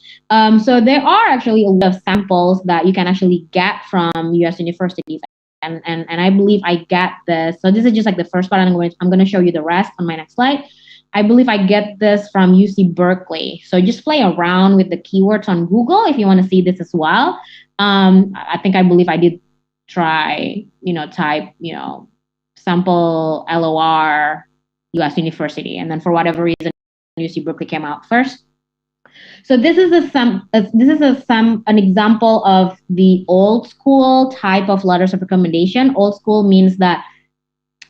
So there are actually a lot of samples that you can actually get from U.S. universities. And I believe I get this. So this is just like the first part. I'm going to show you the rest on my next slide. I believe I get this from UC Berkeley. So just play around with the keywords on Google if you want to see this as well. I believe I did try, type, sample LOR US University. And then for whatever reason, UC Berkeley came out first. So this is an example of the old school type of letters of recommendation. Old school means that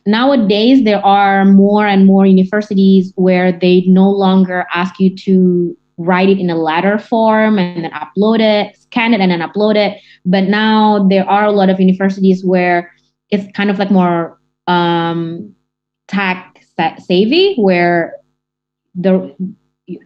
nowadays there are more and more universities where they no longer ask you to write it in a letter form and then upload it, scan it and then upload it. But now there are a lot of universities where it's kind of like more tech savvy, where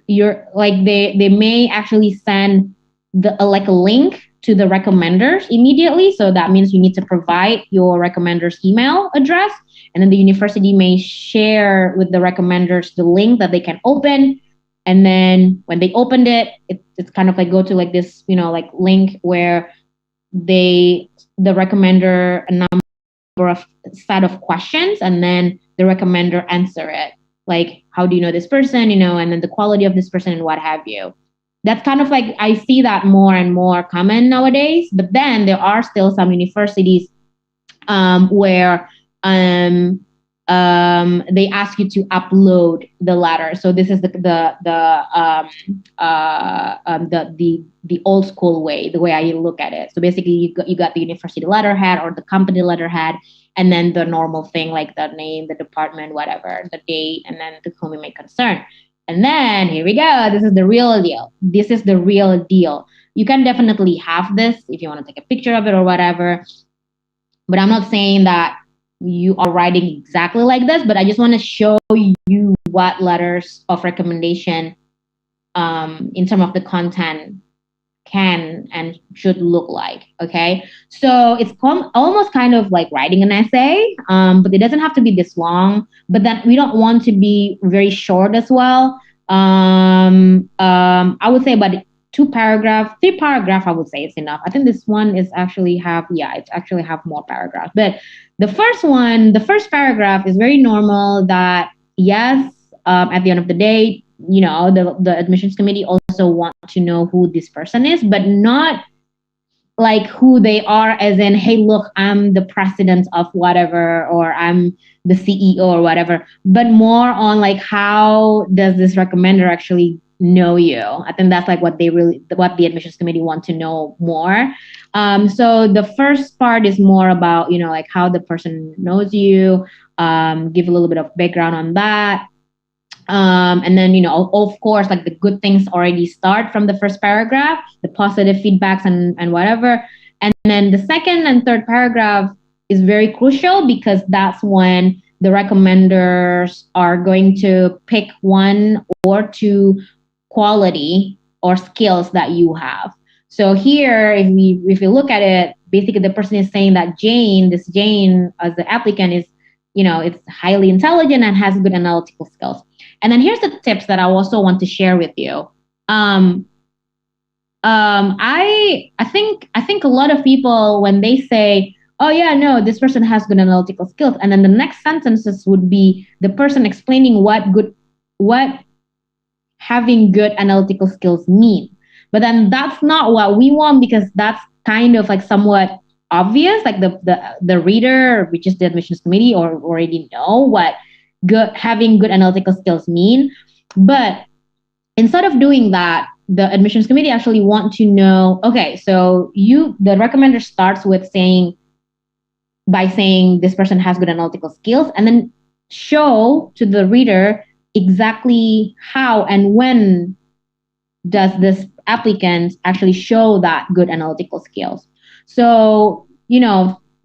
you're like they may actually send like a link to the recommenders immediately. So that means you need to provide your recommender's email address, and then the university may share with the recommenders the link that they can open. And then when they opened it, it's kind of like go to like this, like link where the recommender a number of set of questions, and then the recommender answer it. Like, how do you know this person, and then the quality of this person and what have you. That's kind of like, I see that more and more common nowadays. But then there are still some universities where they ask you to upload the letter. So this is the old school way, the way I look at it. So basically, you got the university letterhead or the company letterhead, and then the normal thing like the name, the department, whatever, the date, and then to whom it may concern. And then here we go. This is the real deal. This is the real deal. You can definitely have this if you want to take a picture of it or whatever. But I'm not saying that you are writing exactly like this, but I just want to show you what letters of recommendation in terms of the content can and should look like. Okay, so it's almost kind of like writing an essay, but it doesn't have to be this long. But then we don't want to be very short as well. I would say about 3 paragraph. I would say it's enough. I think this one is actually it's actually have more paragraphs. But the first paragraph is very normal. That yes, at the end of the day, the admissions committee also want to know who this person is, but not like who they are as in, hey, look, I'm the president of whatever, or I'm the CEO or whatever, but more on like, how does this recommender actually know you? I think that's like what the admissions committee want to know more. So the first part is more about, like how the person knows you, give a little bit of background on that. And then, of course, like the good things already start from the first paragraph, the positive feedbacks and whatever. And then the second and third paragraph is very crucial, because that's when the recommenders are going to pick 1 or 2 quality or skills that you have. So here, if we look at it, basically the person is saying that Jane as the applicant is, it's highly intelligent and has good analytical skills. And then here's the tips that I also want to share with you. I think a lot of people, when they say, oh yeah, no, this person has good analytical skills, and then the next sentences would be the person explaining what having good analytical skills mean. But then that's not what we want, because that's kind of like somewhat obvious. Like the reader, which is the admissions committee, or already know what having good analytical skills mean. But instead of doing that, the admissions committee actually want to know, okay, so the recommender starts by saying this person has good analytical skills, and then show to the reader exactly how and when does this applicant actually show that good analytical skills. So,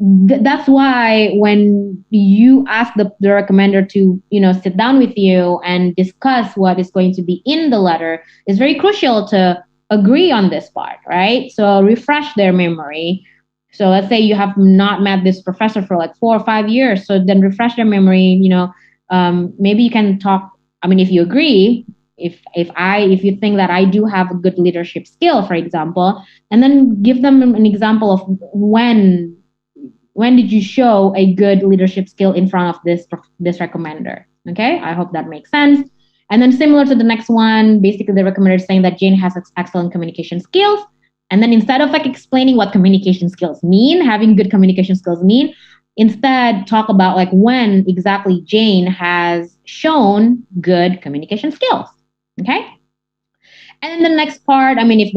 that's why when you ask the recommender to sit down with you and discuss what is going to be in the letter, it's very crucial to agree on this part, right? So refresh their memory. So let's say you have not met this professor for like 4 or 5 years, so then refresh their memory. Maybe you can talk. I mean, if you agree, if you think that I do have a good leadership skill, for example, and then give them an example of when did you show a good leadership skill in front of this recommender. Okay, I hope that makes sense. And then similar to the next one, basically the recommender is saying that Jane has excellent communication skills. And then instead of like explaining what communication skills mean, having good communication skills mean, instead talk about like when exactly Jane has shown good communication skills. Okay. And then the next part, I mean, if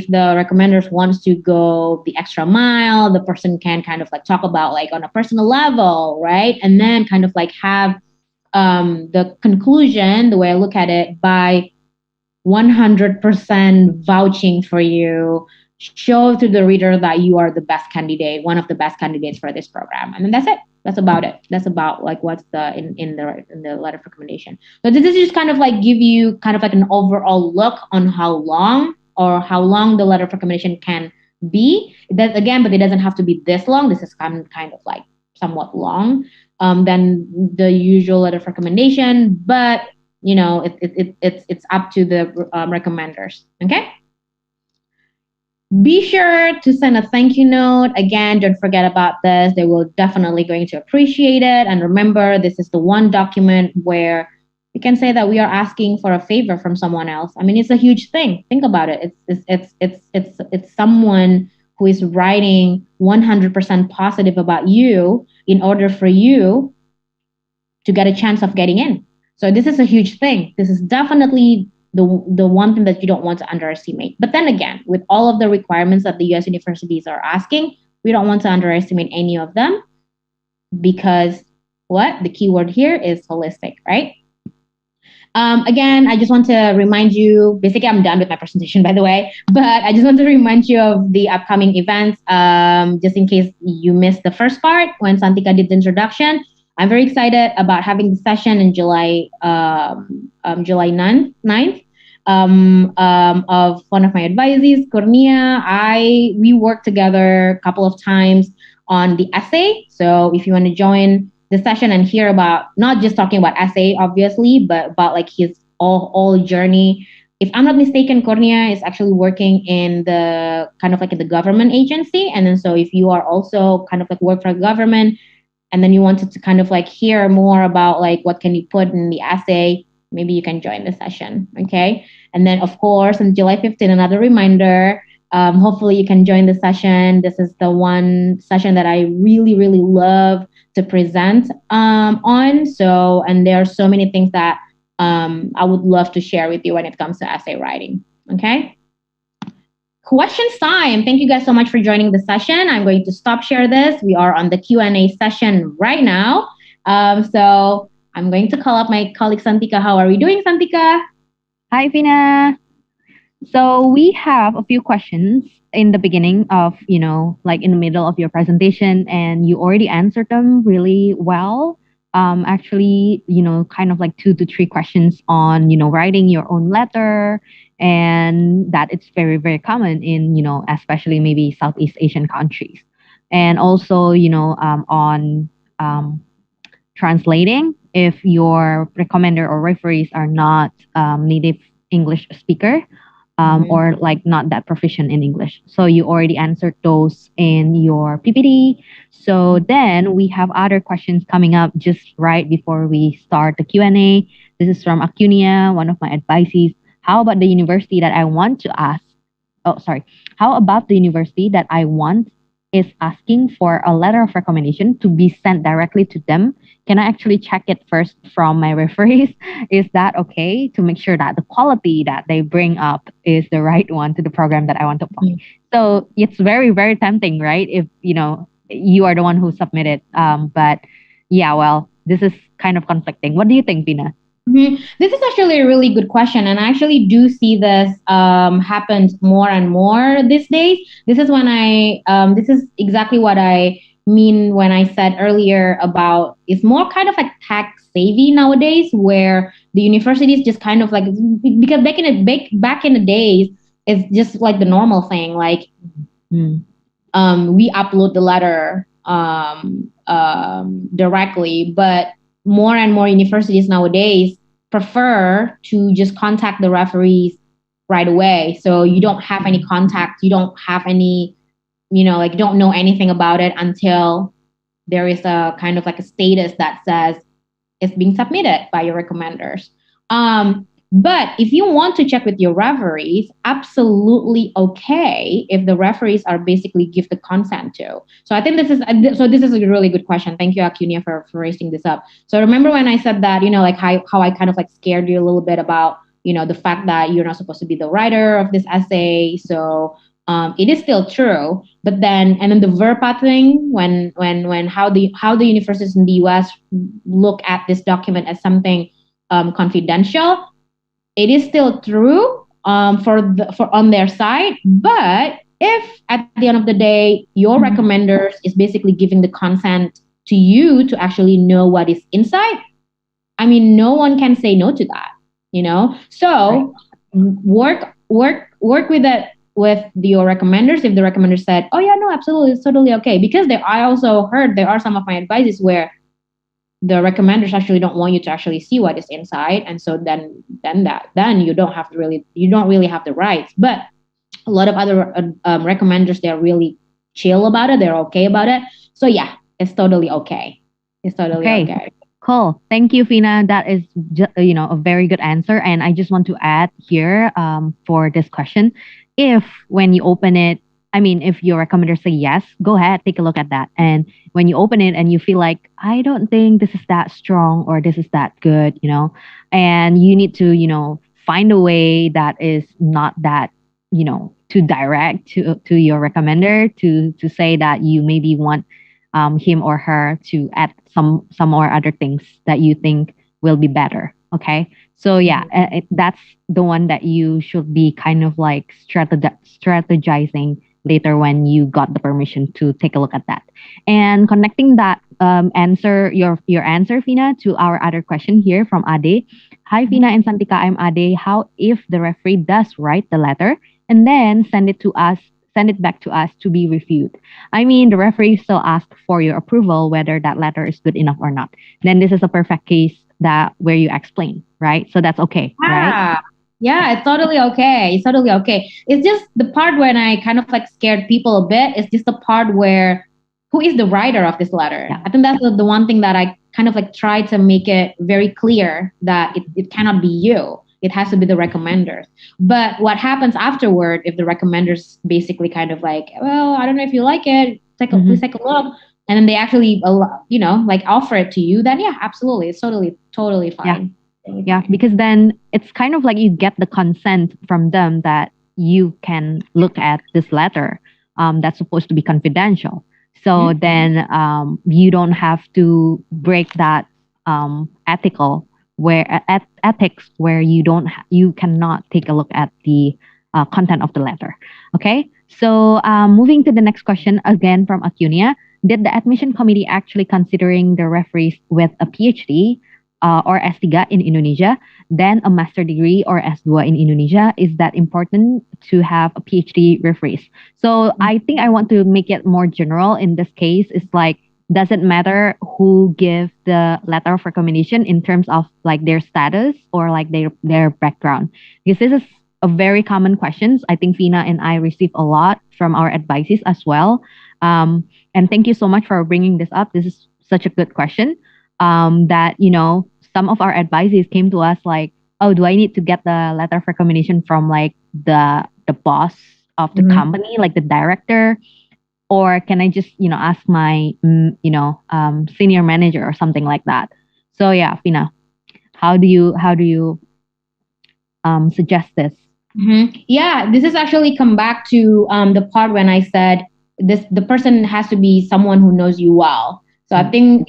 the recommenders wants to go the extra mile, the person can kind of like talk about like on a personal level, right? And then kind of like have the conclusion, the way I look at it, by 100% vouching for you, show to the reader that you are the best candidate, one of the best candidates for this program, and then that's it. That's about it. That's about like what's in the letter of recommendation. So this is just kind of like give you kind of like an overall look on how long the letter of recommendation can be. That again, but it doesn't have to be this long. This is kind of like somewhat long than the usual letter of recommendation, but it's up to the recommenders. Okay. Be sure to send a thank you note. Again, don't forget about this. They will definitely going to appreciate it. And remember, this is the one document where we can say that we are asking for a favor from someone else. I mean, it's a huge thing. Think about it. It's someone who is writing 100% positive about you in order for you to get a chance of getting in. So this is a huge thing. This is definitely the one thing that you don't want to underestimate. But then again, with all of the requirements that the US universities are asking, we don't want to underestimate any of them because what? The key word here is holistic, right? Again, I just want to remind you, basically I'm done with my presentation, by the way, but I just want to remind you of the upcoming events, just in case you missed the first part when Santika did the introduction. I'm very excited about having the session in July 9th of one of my advisees, Kurnia. We worked together a couple of times on the essay. So if you want to join the session and hear about not just talking about essay, obviously, but about like his all journey. If I'm not mistaken, Kurnia is actually working in the kind of like in the government agency. And then so if you are also kind of like work for the government, and then you wanted to kind of like hear more about like what can you put in the essay, maybe you can join the session. Okay. And then of course on July 15th, another reminder, hopefully you can join the session. This is the one session that I really, really love to present on. So, and there are so many things that I would love to share with you when it comes to essay writing. Okay. Questions time. Thank you guys so much for joining the session. I'm going to stop share this. We are on the Q&A session right now. So I'm going to call up my colleague Santika. How are we doing, Santika? Hi, Vina. So we have a few questions in the beginning of, like in the middle of your presentation, and you already answered them really well. Actually, kind of like 2 to 3 questions on, writing your own letter, and that it's very, very common in, especially maybe Southeast Asian countries. And also, on translating, if your recommender or referees are not native English speaker, or like not that proficient in English. So you already answered those in your PPT. So then we have other questions coming up just right before we start the Q&A. This is from Acunia, one of my advisees. How about the university that I want to ask? Oh, sorry. How about the university that I want is asking for a letter of recommendation to be sent directly to them? Can I actually check it first from my referees? Is that okay to make sure that the quality that they bring up is the right one to the program that I want to apply? So it's very, very tempting, right? If, you are the one who submitted. But yeah, well, this is kind of conflicting. What do you think, Bina? This is actually a really good question, and I actually do see this happen more and more these days. This is when this is exactly what I mean when I said earlier about it's more kind of like tech savvy nowadays, where the universities just kind of like, because back in the days, it's just like the normal thing, like we upload the letter directly, but more and more universities nowadays prefer to just contact the referees right away. So you don't have any contact, you don't have any, like you don't know anything about it until there is a kind of like a status that says it's being submitted by your recommenders. But if you want to check with your referees, absolutely okay if the referees are basically give the consent to. So I think this is a really good question. Thank you, Acunia, for raising this up. So remember when I said that, like how I kind of like scared you a little bit about, the fact that you're not supposed to be the writer of this essay. So it is still true, but then the VERPA thing, when how the universities in the US look at this document as something confidential, it is still true for on their side. But if at the end of the day your recommenders is basically giving the consent to you to actually know what is inside, I mean, no one can say no to that. So work with that with your recommenders. If the recommender said, "Oh yeah, no, absolutely, it's totally okay," because I also heard there are some of my advices where the recommenders actually don't want you to actually see what is inside, and so then you don't really have the rights. But a lot of other recommenders, they're really chill about it. They're okay about it. So yeah, it's totally okay. It's totally okay. Cool. Thank you, Fina. That is, a very good answer. And I just want to add here for this question, if when you open it, if your recommender say yes, go ahead, take a look at that. And when you open it and you feel like, I don't think this is that strong or this is that good, and you need to, find a way that is not that, too direct to your recommender to say that you maybe want him or her to add some or other things that you think will be better. Okay. So yeah, that's the one that you should be kind of like strategizing later when you got the permission to take a look at that. And connecting that answer, your answer, Fina, to our other question here from Ade. Hi, Fina and Santika, I'm Ade. How if the referee does write the letter and then send it back to us to be reviewed? The referee still asks for your approval whether that letter is good enough or not. Then this is a perfect case where you explain, right? So that's okay, right? Yeah, it's totally okay. It's totally okay. It's just the part when I kind of like scared people a bit. It's just the part where who is the writer of this letter? Yeah. I think that's the one thing that I kind of like try to make it very clear that it cannot be you. It has to be the recommenders. But what happens afterward if the recommenders basically kind of like, well, I don't know if you like it, please take a look, and then they actually, like offer it to you, then yeah, absolutely, it's totally fine. Yeah, because then it's kind of like you get the consent from them that you can look at this letter that's supposed to be confidential. So then you don't have to break that ethics where you cannot take a look at the content of the letter. Okay, so moving to the next question again from Acunia. Did the admission committee actually considering the referees with a PhD or S3 in Indonesia, then a master degree or S2 in Indonesia? Is that important to have a PhD referees? So I think I want to make it more general in this case. It's like, doesn't matter who gives the letter of recommendation in terms of like their status or like their background, because this is a very common questions. I think Fina and I receive a lot from our advisees as well. And thank you so much for bringing this up. This is such a good question. That some of our advisees came to us like, oh, do I need to get the letter of recommendation from like the boss of the company, like the director, or can I just ask my senior manager or something like that? So yeah, Fina, how do you suggest this? Yeah, this is actually come back to the part when I said the person has to be someone who knows you well. So I think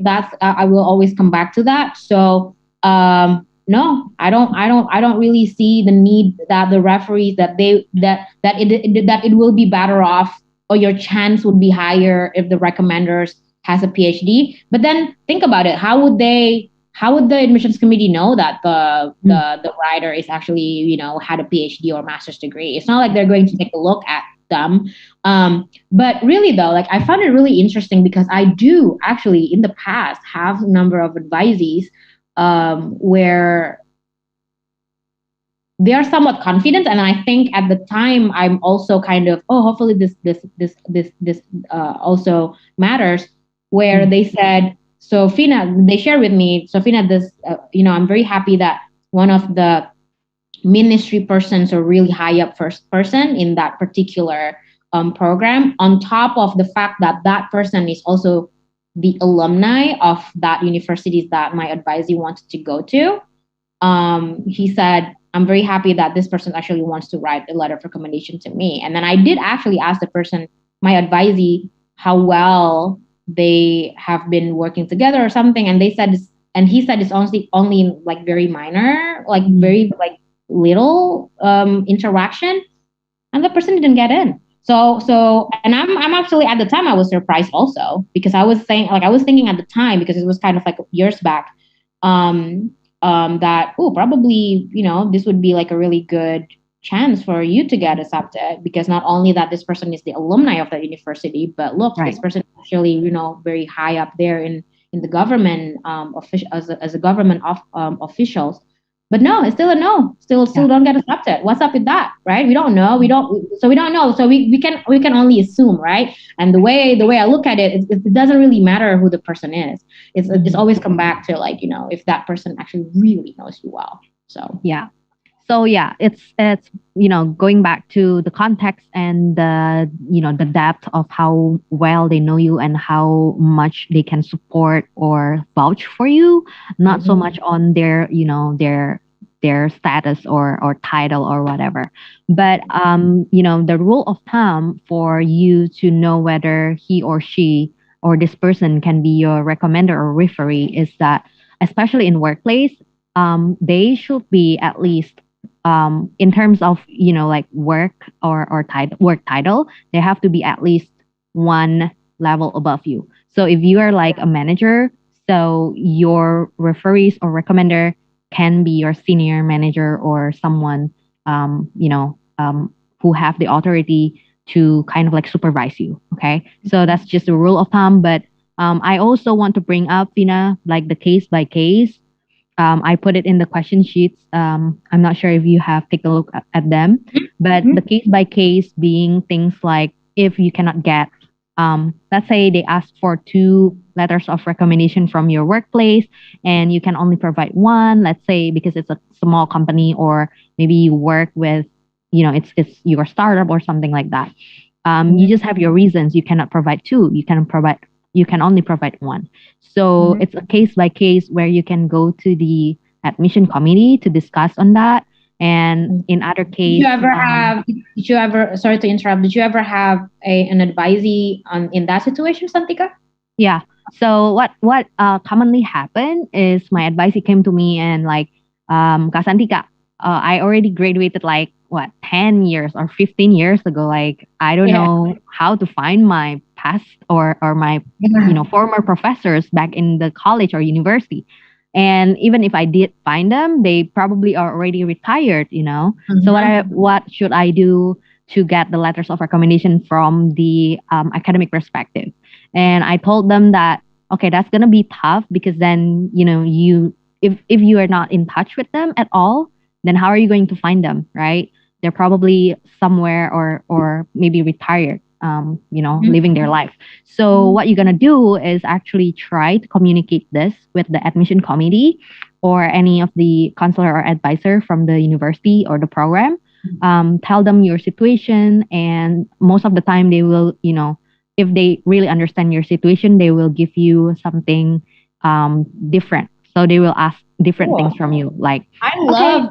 that's I will always come back to that. So no, I don't really see the need that the referees that it will be better off or your chance would be higher if the recommenders has a PhD. But then think about it. How would the admissions committee know that the writer is actually, had a PhD or master's degree? It's not like they're going to take a look at them. But really though, like I found it really interesting because I do actually in the past have a number of advisees where they are somewhat confident, and I think at the time I'm also kind of, oh, hopefully this also matters, where they said, so Fina, they shared with me, so Fina, this I'm very happy that one of the ministry persons or really high up first person in that particular program, on top of the fact that that person is also the alumni of that universities that my advisee wanted to go to. He said, I'm very happy that this person actually wants to write a letter of recommendation to me. And then I did actually ask the person, my advisee, how well they have been working together or something. And they said, and he said it's only like very minor, like very like little interaction, and the person didn't get in. So, and I'm actually at the time I was surprised also, because I was thinking at the time, because it was kind of like years back, that probably this would be like a really good chance for you to get accepted, because not only that this person is the alumni of that university, but look, this person is actually very high up there in the government, official as a government officials. But no, it's still a no. Still don't get accepted. What's up with that, right? We don't know. We don't know. So we can only assume, right? And the way I look at it, it doesn't really matter who the person is. It's always come back to like if that person actually really knows you well. So yeah. So yeah, it's going back to the context and the the depth of how well they know you and how much they can support or vouch for you, not so much on their their status or title or whatever. But the rule of thumb for you to know whether he or she or this person can be your recommender or referee is that, especially in workplace, they should be at least, in terms of like work or work title, they have to be at least one level above you. So if you are like a manager, so your referees or recommender can be your senior manager or someone who have the authority to kind of like supervise you. Okay, so that's just a rule of thumb. But I also want to bring up, Fina, like the case by case. I put it in the question sheets. I'm not sure if you have taken a look at them, but the case by case being things like, if you cannot get, let's say they ask for 2 letters of recommendation from your workplace and you can only provide one, let's say because it's a small company, or maybe you work with, it's your startup or something like that. You just have your reasons. You cannot provide 2. You can only provide 1. So it's a case by case where you can go to the admission committee to discuss on that. And in other case, did you ever, sorry to interrupt, did you ever have an advisee in that situation, Santika? Yeah. So what commonly happened is my advisee came to me and like, Kak Santika, I already graduated like 10 years or 15 years ago. Like, I don't know how to find my past or my former professors back in the college or university. And even if I did find them, they probably are already retired, So what should I do to get the letters of recommendation from the academic perspective? And I told them that, okay, that's going to be tough, because then, if you are not in touch with them at all, then how are you going to find them, right? They're probably somewhere or maybe retired, living their life. So what you're going to do is actually try to communicate this with the admission committee or any of the counselor or advisor from the university or the program. Tell them your situation, and most of the time they will, if they really understand your situation, they will give you something different. So they will ask different things from you. Like, that's why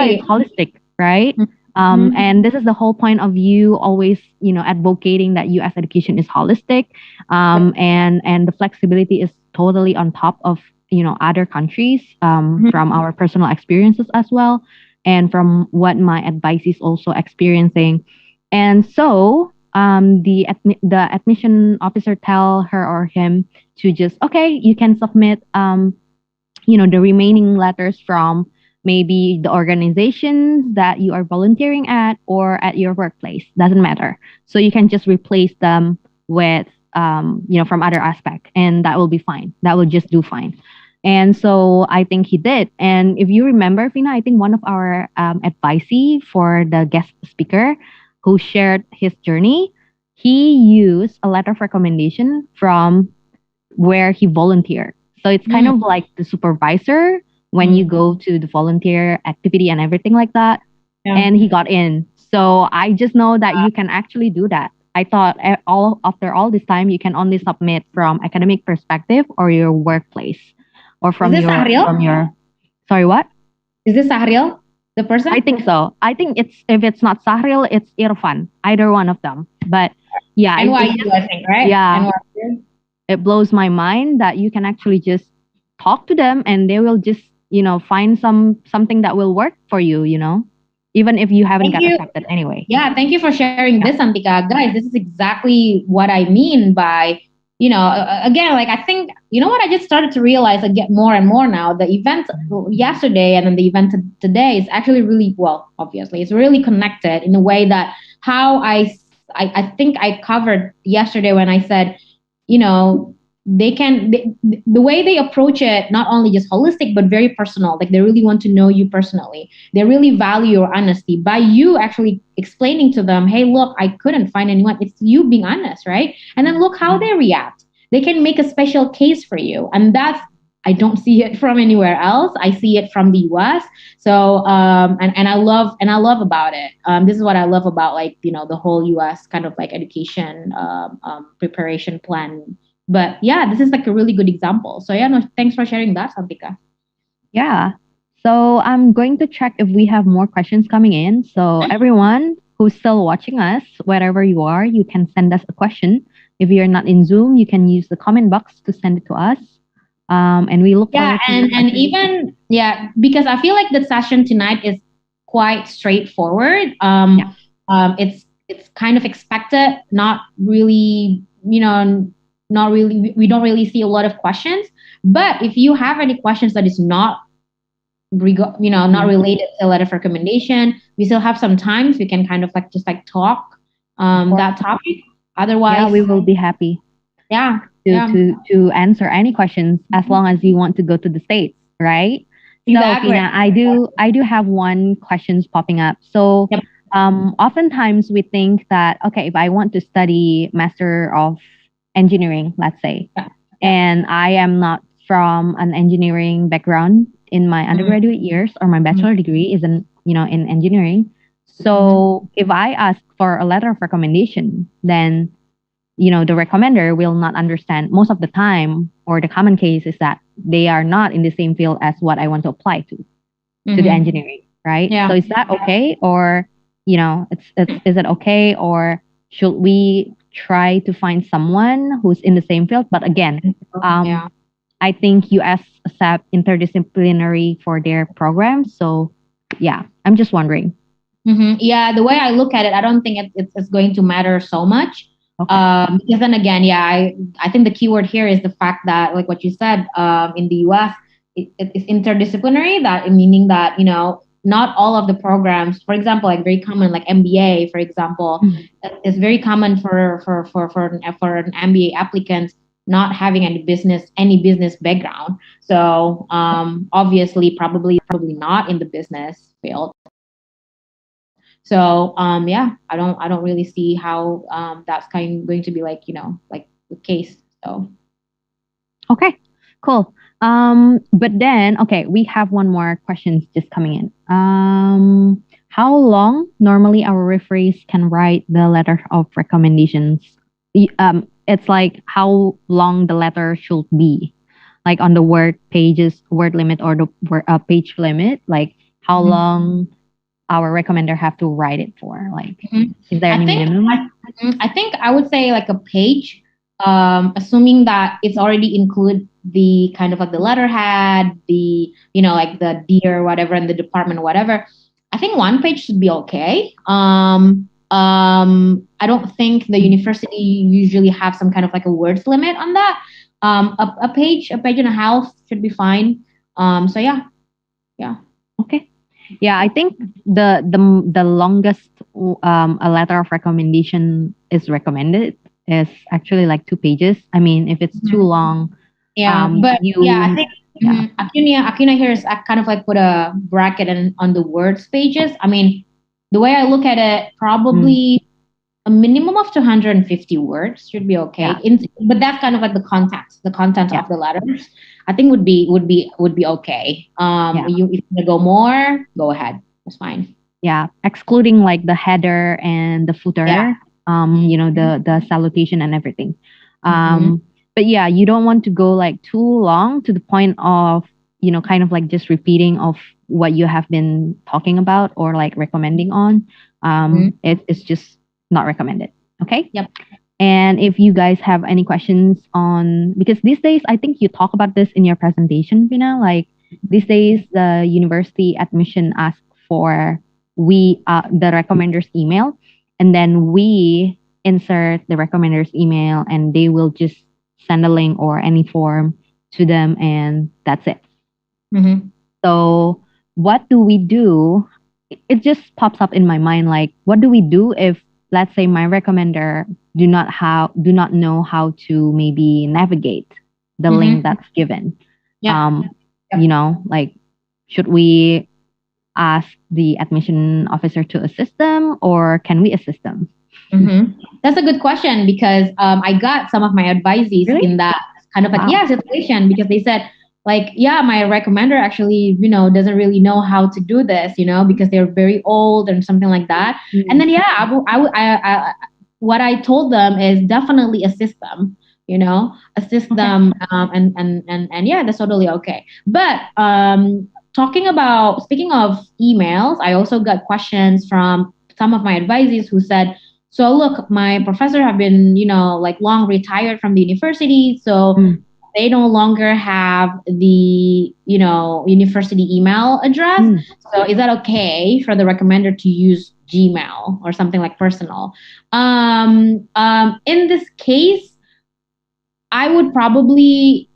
it's holistic, right? And this is the whole point of you always, advocating that U.S. education is holistic, and the flexibility is totally on top of, other countries, from our personal experiences as well, and from what my advice is also experiencing. And so the admission officer tell her or him to just, okay, you can submit the remaining letters from maybe the organizations that you are volunteering at or at your workplace. Doesn't matter. So you can just replace them with from other aspect, and that will be fine. That will just do fine. And so I think he did. And if you remember, Fina, I think one of our advisee for the guest speaker who shared his journey, he used a letter of recommendation from where he volunteered. So it's kind of like the supervisor when you go to the volunteer activity and everything like that. Yeah. And he got in. So I just know that you can actually do that. I thought after all this time you can only submit from academic perspective or your workplace or from Is this Sahril? from your sorry what? Is this Sahril, the person? I think so. I think if it's not Sahril, it's Irfan. Either one of them. But yeah, NYU, I think, right? Yeah. NYU. It blows my mind that you can actually just talk to them and they will just find something that will work for you, even if you haven't got accepted anyway. Yeah, thank you for sharing this, Antika. Guys, this is exactly what I mean by again, like, I think, what I just started to realize and get more and more now, the event yesterday and then the event today is actually really, well, obviously it's really connected in a way that how I think I covered yesterday when I said, the way they approach it, not only just holistic but very personal, like they really want to know you personally, they really value your honesty by you actually explaining to them, hey, look, I couldn't find anyone, it's you being honest, right? And then look how they react. They can make a special case for you, and that's, I don't see it from anywhere else. I see it from the US. So and I love about it. This is what I love about, like, the whole US kind of like education preparation plan. But yeah, this is like a really good example. So yeah, no, thanks for sharing that, Santika. Yeah. So I'm going to check if we have more questions coming in. So everyone who's still watching us, wherever you are, you can send us a question. If you're not in Zoom, you can use the comment box to send it to us. And we look forward to and even because I feel like the session tonight is quite straightforward. It's kind of expected, not really, not really, we don't really see a lot of questions. But if you have any questions that is not not related to letter of recommendation, we still have some time, so we can kind of like just like talk that topic. Otherwise, we will be happy to answer any questions as long as you want to go to the States, right? Exactly. So Fina, I do have one questions popping up. So oftentimes we think that, okay, if I want to study Master of Engineering, let's say, and I am not from an engineering background in my undergraduate years, or my bachelor degree isn't in engineering. So if I ask for a letter of recommendation, then the recommender will not understand most of the time, or the common case is that they are not in the same field as what I want to apply to the engineering, right? So is that okay, or is it okay, or should we try to find someone who's in the same field? But again, I think US accept interdisciplinary for their programs. So yeah, I'm just wondering. Yeah, the way I look at it, I don't think it's going to matter so much. Because then again, I think the keyword here is the fact that, like what you said, in the US, it's interdisciplinary. That meaning that not all of the programs, for example, like very common, like MBA, for example, it's very common for an MBA applicant not having any business background. So obviously, probably not in the business field. So I don't really see how that's going to be like like the case. So okay, cool. But then okay, we have one more questions just coming in. How long normally our referees can write the letter of recommendations? It's like how long the letter should be, like on the word limit, or the page limit, like how long our recommender have to write it for? Like, is there any minimum? I think I would say like a page, assuming that it's already include the kind of like the letterhead, the like the dear whatever and the department whatever. I think one page should be okay. I don't think the university usually have some kind of like a words limit on that. A page and a half should be fine. So yeah, yeah. Okay. Yeah, I think the longest a letter of recommendation is recommended is actually like 2 pages. I mean, if it's too long, Yeah, but yeah, I you think yeah. Acuna here is kind of like put a bracket on the words pages. I mean, the way I look at it, probably a minimum of 250 words should be okay. Yeah. But that's kind of like the content Yeah. of the letters. I think would be okay. Yeah. You if you go more, go ahead. That's fine. Yeah, excluding like the header and the Yeah. footer, the salutation and everything. Mm-hmm. But yeah, you don't want to go like too long to the point of, kind of like just repeating of what you have been talking about or like recommending on. Mm-hmm. It's just not recommended. Okay. Yep. And if you guys have any questions on, because these days, I think you talk about this in your presentation, Vina, like these days, the university admission asks for the recommender's email, and then we insert the recommender's email, and they will just send a link or any form to them, and that's it. Mm-hmm. So what do we do? It just pops up in my mind, like what do we do if, let's say, my recommender do not know how to maybe navigate the link that's given. Yeah. Like, should we ask the admission officer to assist them, or can we assist them? Mm-hmm. That's a good question because I got some of my advisees Really? in that kind of like Wow. situation because they said like my recommender actually doesn't really know how to do this because they're very old and something like that. And then what I told them is definitely assist them, assist them, and yeah, that's totally okay. But speaking of emails, I also got questions from some of my advisees who said, so look, my professor have been, like long retired from the university, so they no longer have the, university email address. So is that okay for the recommender to use Gmail or something like personal? In this case, I would probably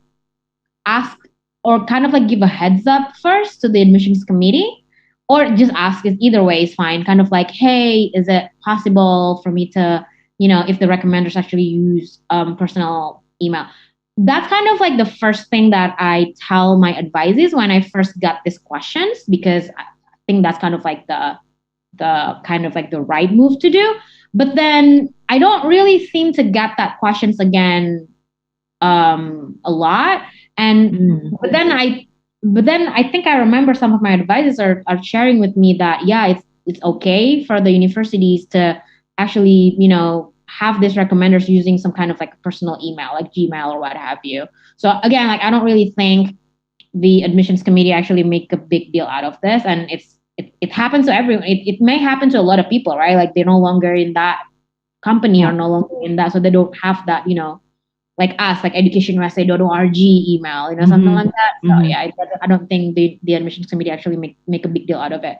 ask or kind of like give a heads up first to the admissions committee, or just ask. Is either way is fine. Kind of like, hey, is it possible for me to, if the recommenders actually use personal email? That's kind of like the first thing that I tell my advisees when I first got these questions, because I think that's kind of like the right move to do. But then I don't really seem to get that questions again a lot. And but then I think I remember some of my advisors are sharing with me that yeah, it's okay for the universities to actually have these recommenders using some kind of like personal email like Gmail or what have you. So again, like I don't really think the admissions committee actually make a big deal out of this, and it happens to everyone. It may happen to a lot of people, right? Like they're no longer in that company or no longer in that, so they don't have that like us, like EducationUSA.org email, something like that. So yeah, I don't think the admissions committee actually make a big deal out of it.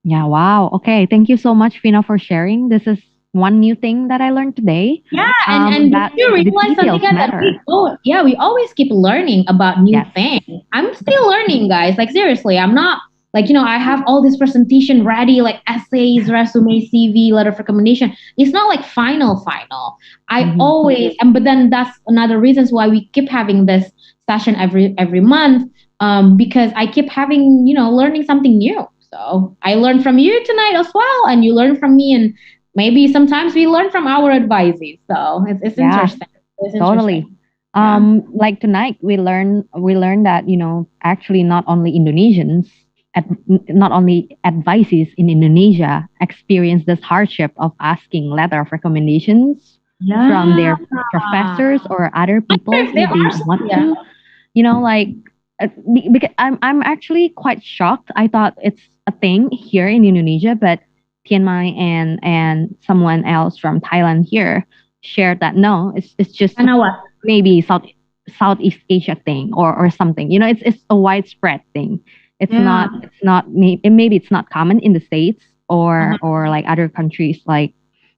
Yeah, wow. Okay, thank you so much, Fina, for sharing. This is one new thing that I learned today. Yeah, and that you realize something details that matter. we always keep learning about new Yes. things. I'm still learning, guys. Like seriously, I'm not like I have all this presentation ready, like essays, resume, CV, letter of recommendation. It's not like final. I always but then that's another reasons why we keep having this session every month, because I keep having learning something new. So I learned from you tonight as well, and you learn from me, and maybe sometimes we learn from our advisees. So it's interesting. It's Totally. Like tonight we learned that actually not only Indonesians, not only advisees in Indonesia experience this hardship of asking letter of recommendations from their professors or other people who they want to. Because I'm actually quite shocked. I thought it's a thing here in Indonesia, but Tian Mai and someone else from Thailand here shared that no, it's just maybe Southeast Asia thing or something. It's a widespread thing. It's not maybe it's not common in the States or like other countries like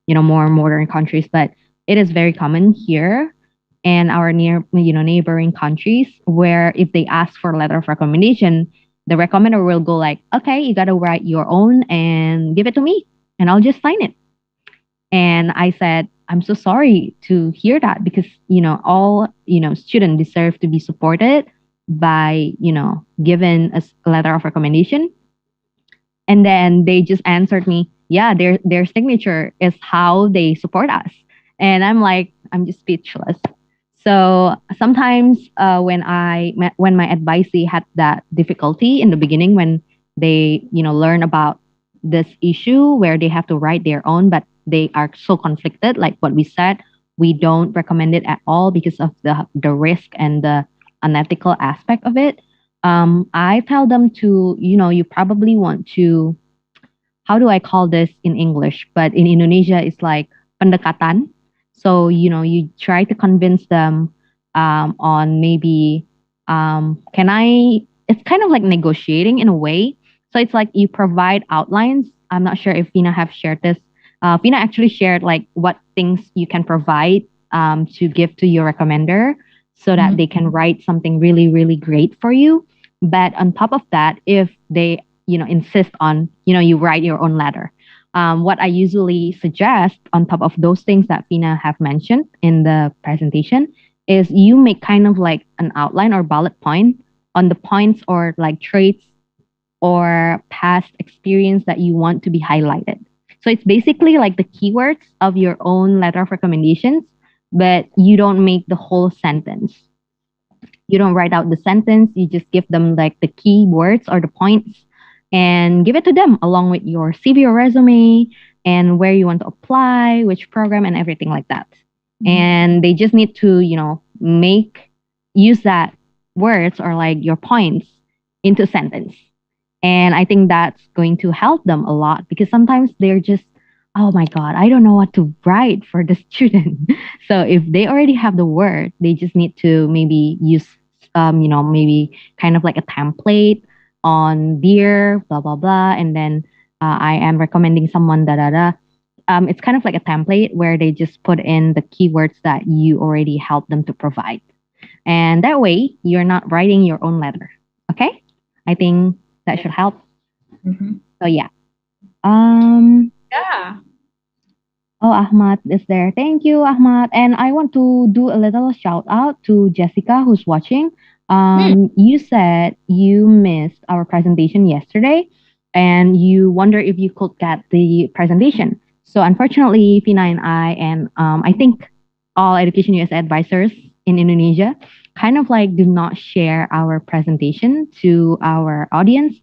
more modern countries, but it is very common here and our neighboring countries, where if they ask for a letter of recommendation, the recommender will go like, okay, you got to write your own and give it to me and I'll just sign it. And I said, I'm so sorry to hear that, because all students deserve to be supported by given a letter of recommendation. And then they just answered me, yeah, their signature is how they support us. And I'm just speechless. So sometimes when my advisee had that difficulty in the beginning, when they learn about this issue where they have to write their own, but they are so conflicted, like what we said, we don't recommend it at all because of the risk and the unethical aspect of it. I tell them to, you probably want to, how do I call this in English? But in Indonesia, it's like pendekatan. So, you try to convince them on maybe, it's kind of like negotiating in a way. So it's like you provide outlines. I'm not sure if Fina have shared this. Fina actually shared like what things you can provide to give to your recommender so that they can write something really, really great for you. But on top of that, if they insist on you write your own letter, what I usually suggest on top of those things that Fina have mentioned in the presentation is you make kind of like an outline or bullet point on the points or like traits or past experience that you want to be highlighted. So it's basically like the keywords of your own letter of recommendations, but you don't make the whole sentence. You don't write out the sentence, you just give them like the key words or the points and give it to them along with your CV or resume and where you want to apply, which program, and everything like that. And they just need to, use that words or like your points into a sentence. And I think that's going to help them a lot, because sometimes they're just, oh my God, I don't know what to write for the student. So if they already have the word, they just need to maybe use, maybe kind of like a template on dear, blah, blah, blah. And then I am recommending someone, da, da, da. It's kind of like a template where they just put in the keywords that you already helped them to provide. And that way, you're not writing your own letter. Okay? I think that should help. So yeah. Yeah. Oh, Ahmad is there. Thank you, Ahmad. And I want to do a little shout out to Jessica who's watching. You said you missed our presentation yesterday and you wonder if you could get the presentation. So unfortunately, Fina and I think all Education USA advisors in Indonesia kind of like do not share our presentation to our audience.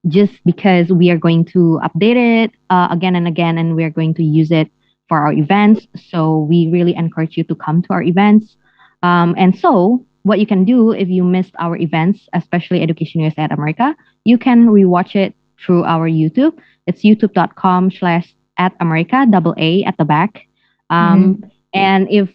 Just because we are going to update it again and again, and we are going to use it for our events. So we really encourage you to come to our events. And so what you can do if you missed our events, especially Education USA at America, you can rewatch it through our YouTube. It's youtube.com/@America, double A at the back. And if,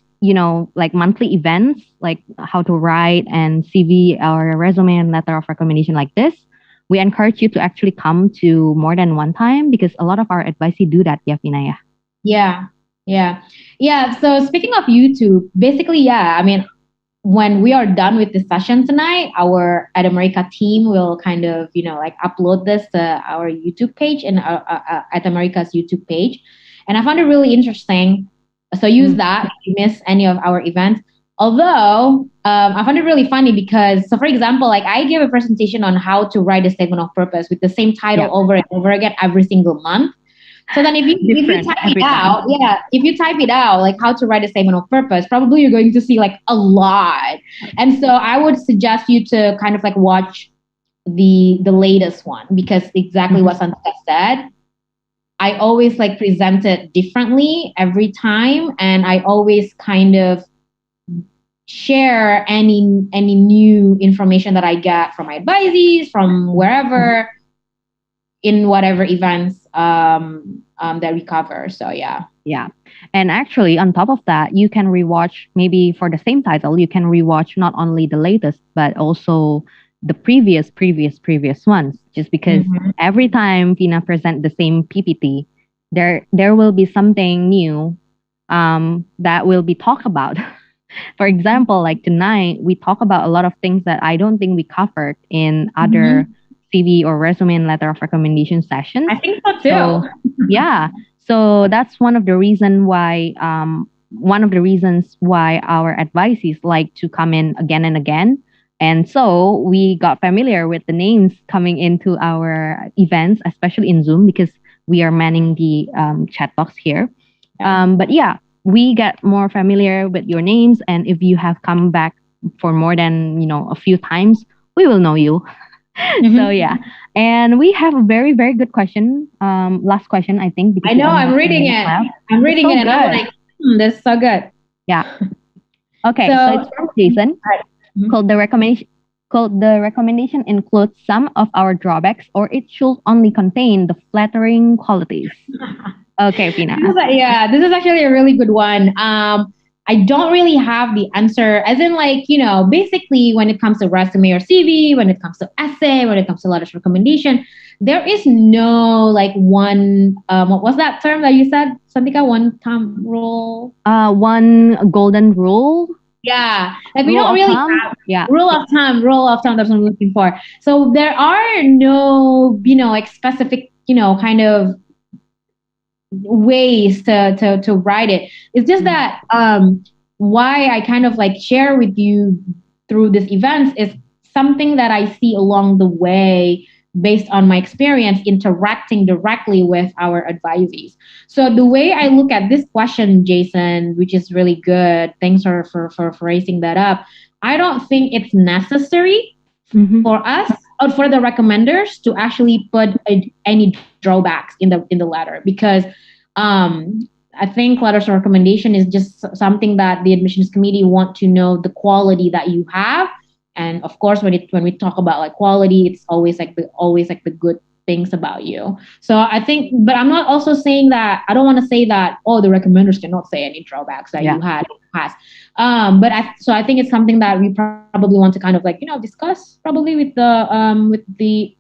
like monthly events, like how to write and CV or resume and letter of recommendation like this, we encourage you to actually come to more than one time, because a lot of our advisee do that, yeah, Fina. Yeah. So speaking of YouTube, basically, I mean, when we are done with this session tonight, our At America team will kind of, like upload this to our YouTube page and At America's YouTube page. And I found it really interesting. So use that if you miss any of our events. Although I found it really funny because, so for example, like I gave a presentation on how to write a statement of purpose with the same title over and over again every single month. So then if you type it out, if you type it out, like how to write a statement of purpose, probably you're going to see like a lot. And so I would suggest you to kind of like watch the latest one, because exactly what Santika said, I always like present it differently every time. And I always kind of share any new information that I get from my advisees, from wherever, in whatever events that we cover. So yeah. And actually, on top of that, you can rewatch, maybe for the same title, you can rewatch not only the latest but also the previous ones, just because every time Fina present the same PPT, there will be something new that will be talked about. For example, like tonight, we talk about a lot of things that I don't think we covered in other Mhm. CV or resume and letter of recommendation sessions. I think so So too. yeah, so that's one of the reasons why our advisees like to come in again and again. And so we got familiar with the names coming into our events, especially in Zoom, because we are manning the chat box here. Yeah. But yeah, we get more familiar with your names, and if you have come back for more than a few times, we will know you. So Mhm. yeah, and we have a very very good question. Last question, I think, because I we know. only I'm have reading 10 minutes it. left. I'm It's reading so it, and I'm good. like, this is so good. Yeah. Okay, so So, it's from Jason. right. Mhm. Called the recommendation includes some of our drawbacks, or it should only contain the flattering qualities. Okay, Pina. Yeah, this is actually a really good one. I don't really have the answer, as in, like, basically, when it comes to resume or CV, when it comes to essay, when it comes to letters of recommendation, there is no like one. What was that term that you said, Santika? One time rule. One golden rule, Yeah, like we rule don't of really thumb. have Yeah. rule of thumb. Rule of thumb. That's what I'm looking for. So there are no, like specific, kind of ways to write it. It's just that why I kind of like share with you through these events is something that I see along the way based on my experience interacting directly with our advisees. So the way I look at this question, Jason, which is really good, thanks for raising that up. I don't think it's necessary Mhm. for us or for the recommenders to actually put any drawbacks in the letter, because um, I think letters of recommendation is just something that the admissions committee want to know the quality that you have. And of course, when we talk about like quality, it's always like the good things about you. So I think, but I'm not also saying that, I don't want to say that, oh, the recommenders cannot say any drawbacks that Yeah. you had in the past. But I think it's something that we probably want to kind of like discuss probably with the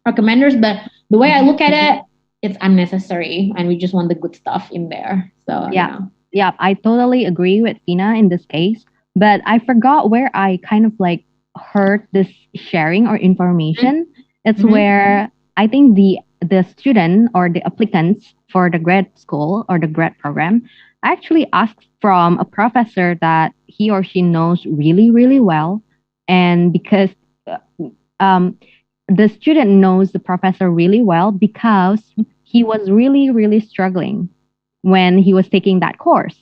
recommenders. But the way I look at it, it's unnecessary, and we just want the good stuff in there. So Yeah. Yeah, I totally agree with Fina in this case, but I forgot where I kind of like heard this sharing or information. It's Mhm. where I think the student or the applicants for the grad school or the grad program actually asks from a professor that he or she knows really really well, and because uh, um, the student knows the professor really well because he was really really struggling when he was taking that course.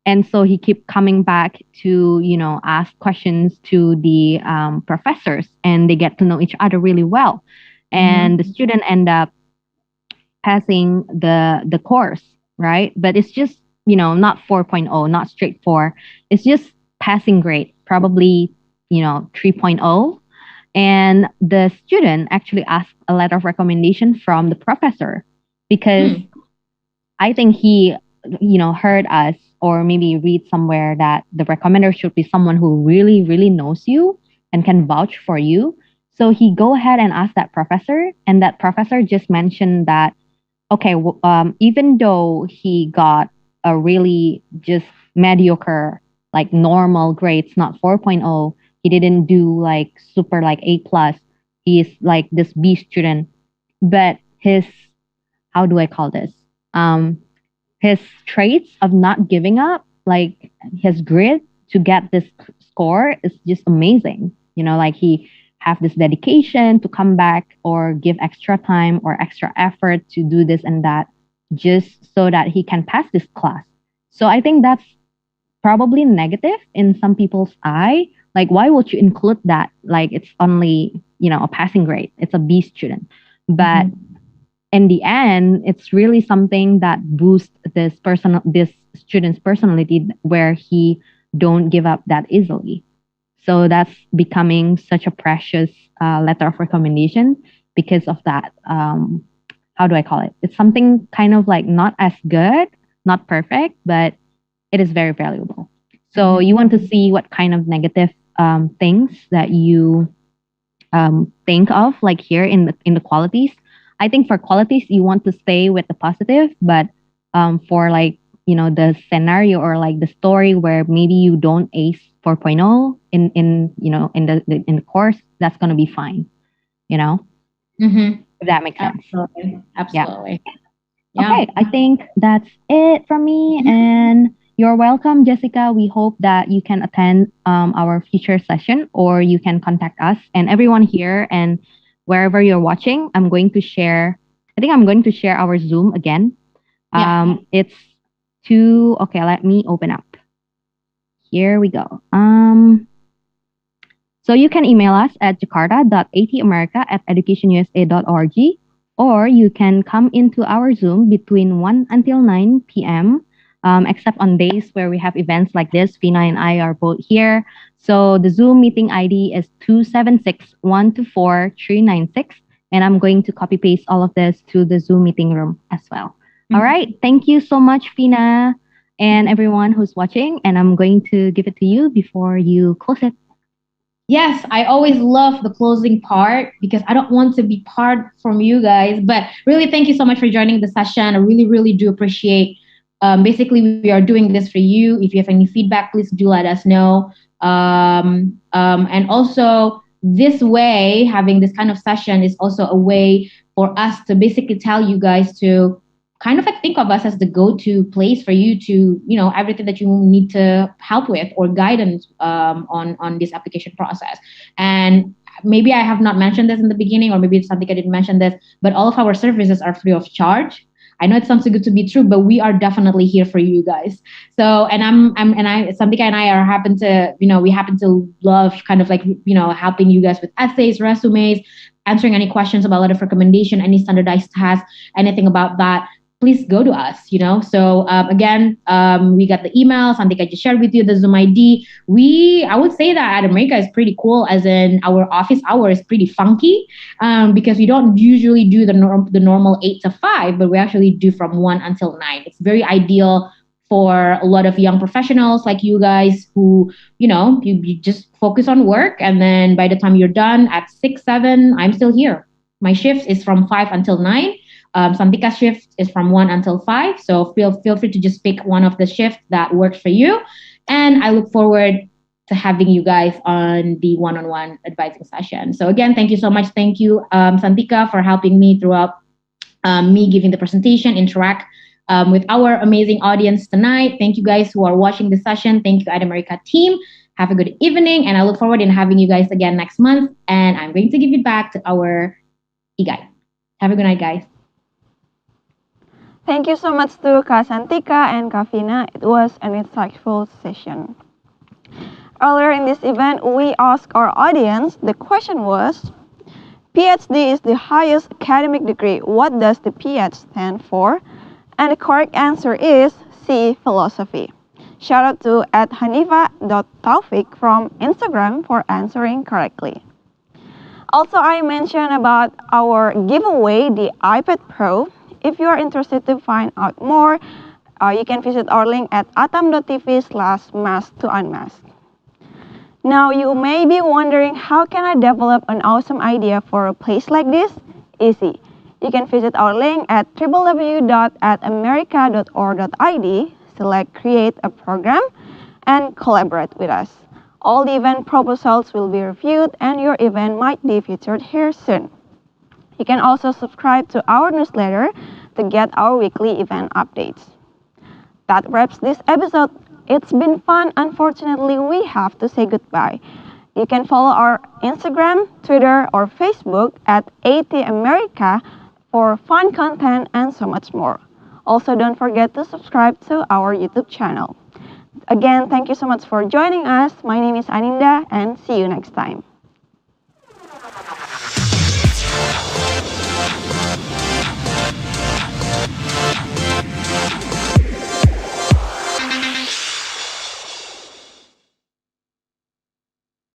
And so he kept coming back to ask questions to the professors, and they get to know each other really well, and the student end up passing the course, right? But it's just not 4.0, not straight 4. It's just passing grade, probably 3.0. And the student actually asked a letter of recommendation from the professor because I think he, heard us or maybe read somewhere that the recommender should be someone who really, really knows you and can vouch for you. So he go ahead and ask that professor, and that professor just mentioned that, okay, even though he got a really just mediocre, like normal grades, not 4.0, he didn't do like super like A plus. He's like this B student, but his, how do I call this? Um, his traits of not giving up, like his grit to get this score is just amazing. Like he have this dedication to come back or give extra time or extra effort to do this and that just so that he can pass this class. So I think that's probably negative in some people's eye. Like, why would you include that? Like, it's only, a passing grade. It's a B student. But in the end, it's really something that boosts this student's personality where he don't give up that easily. So that's becoming such a precious letter of recommendation because of that. How do I call it? It's something kind of like not as good, not perfect, but it is very valuable. So you want to see what kind of negative things that you think of, like here in the qualities. I think for qualities, you want to stay with the positive, but for like, the scenario or like the story where maybe you don't ace 4.0 in the course, that's going to be fine, Mm-hmm. if that makes sense. Absolutely. Yeah. Absolutely. Yeah. Okay, I think that's it from me. And you're welcome, Jessica. We hope that you can attend our future session or you can contact us. And everyone here and wherever you're watching, I think I'm going to share our Zoom again. Yeah. It's okay, let me open up. Here we go. So you can email us at jakarta.atamerica@educationusa.org, or you can come into our Zoom between 1 until 9 p.m., except on days where we have events like this. Vina and I are both here. So the Zoom meeting ID is 276-124-396, and I'm going to copy paste all of this to the Zoom meeting room as well. All right. Thank you so much, Vina, and everyone who's watching. And I'm going to give it to you before you close it. Yes, I always love the closing part because I don't want to be part from you guys. But really, thank you so much for joining the session. I really, really do appreciate. Basically, we are doing this for you. If you have any feedback, please do let us know. And also, this way, having this kind of session is also a way for us to basically tell you guys to kind of like think of us as the go-to place for you to, everything that you need to help with or guidance on this application process. And maybe I have not mentioned this in the beginning, or maybe it's something I didn't mention this, but all of our services are free of charge. I know it sounds too good to be true, but we are definitely here for you guys. So, and Santika and I we happen to love kind of like, helping you guys with essays, resumes, answering any questions about letter of recommendation, any standardized tasks, anything about that. Please go to us, So again, we got the email. Something I just shared with you, the Zoom ID. I would say that at America is pretty cool, as in our office hour is pretty funky, because we don't usually do the normal 8 to 5, but we actually do from 1 until 9. It's very ideal for a lot of young professionals like you guys who, you just focus on work. And then by the time you're done at 6, 7, I'm still here. My shift is from 5 until 9. Santika's shift is from 1 until 5. So feel free to just pick one of the shifts that works for you. And I look forward to having you guys on the one-on-one advising session. So again, thank you so much. Thank you, Santika, for helping me throughout me giving the presentation, interact with our amazing audience tonight. Thank you guys who are watching the session. Thank you, EdAmerica team. Have a good evening. And I look forward in having you guys again next month. And I'm going to give it back to our e-guide. Have a good night, guys. Thank you so much to Kak Santika and Kak Vina. It was an insightful session. Earlier in this event, we asked our audience, the question was, PhD is the highest academic degree. What does the PH stand for? And the correct answer is C, philosophy. Shout out to @hanifa.taufik from Instagram for answering correctly. Also, I mentioned about our giveaway, the iPad Pro. If you are interested to find out more, you can visit our link at atam.tv/mask to unmask. Now, you may be wondering, how can I develop an awesome idea for a place like this? Easy. You can visit our link at www.atamerica.org.id, select Create a Program, and collaborate with us. All the event proposals will be reviewed, and your event might be featured here soon. You can also subscribe to our newsletter to get our weekly event updates. That wraps this episode. It's been fun. Unfortunately, we have to say goodbye. You can follow our Instagram, Twitter, or Facebook at ATAmerica for fun content and so much more. Also, don't forget to subscribe to our YouTube channel. Again, thank you so much for joining us. My name is Aninda, and see you next time.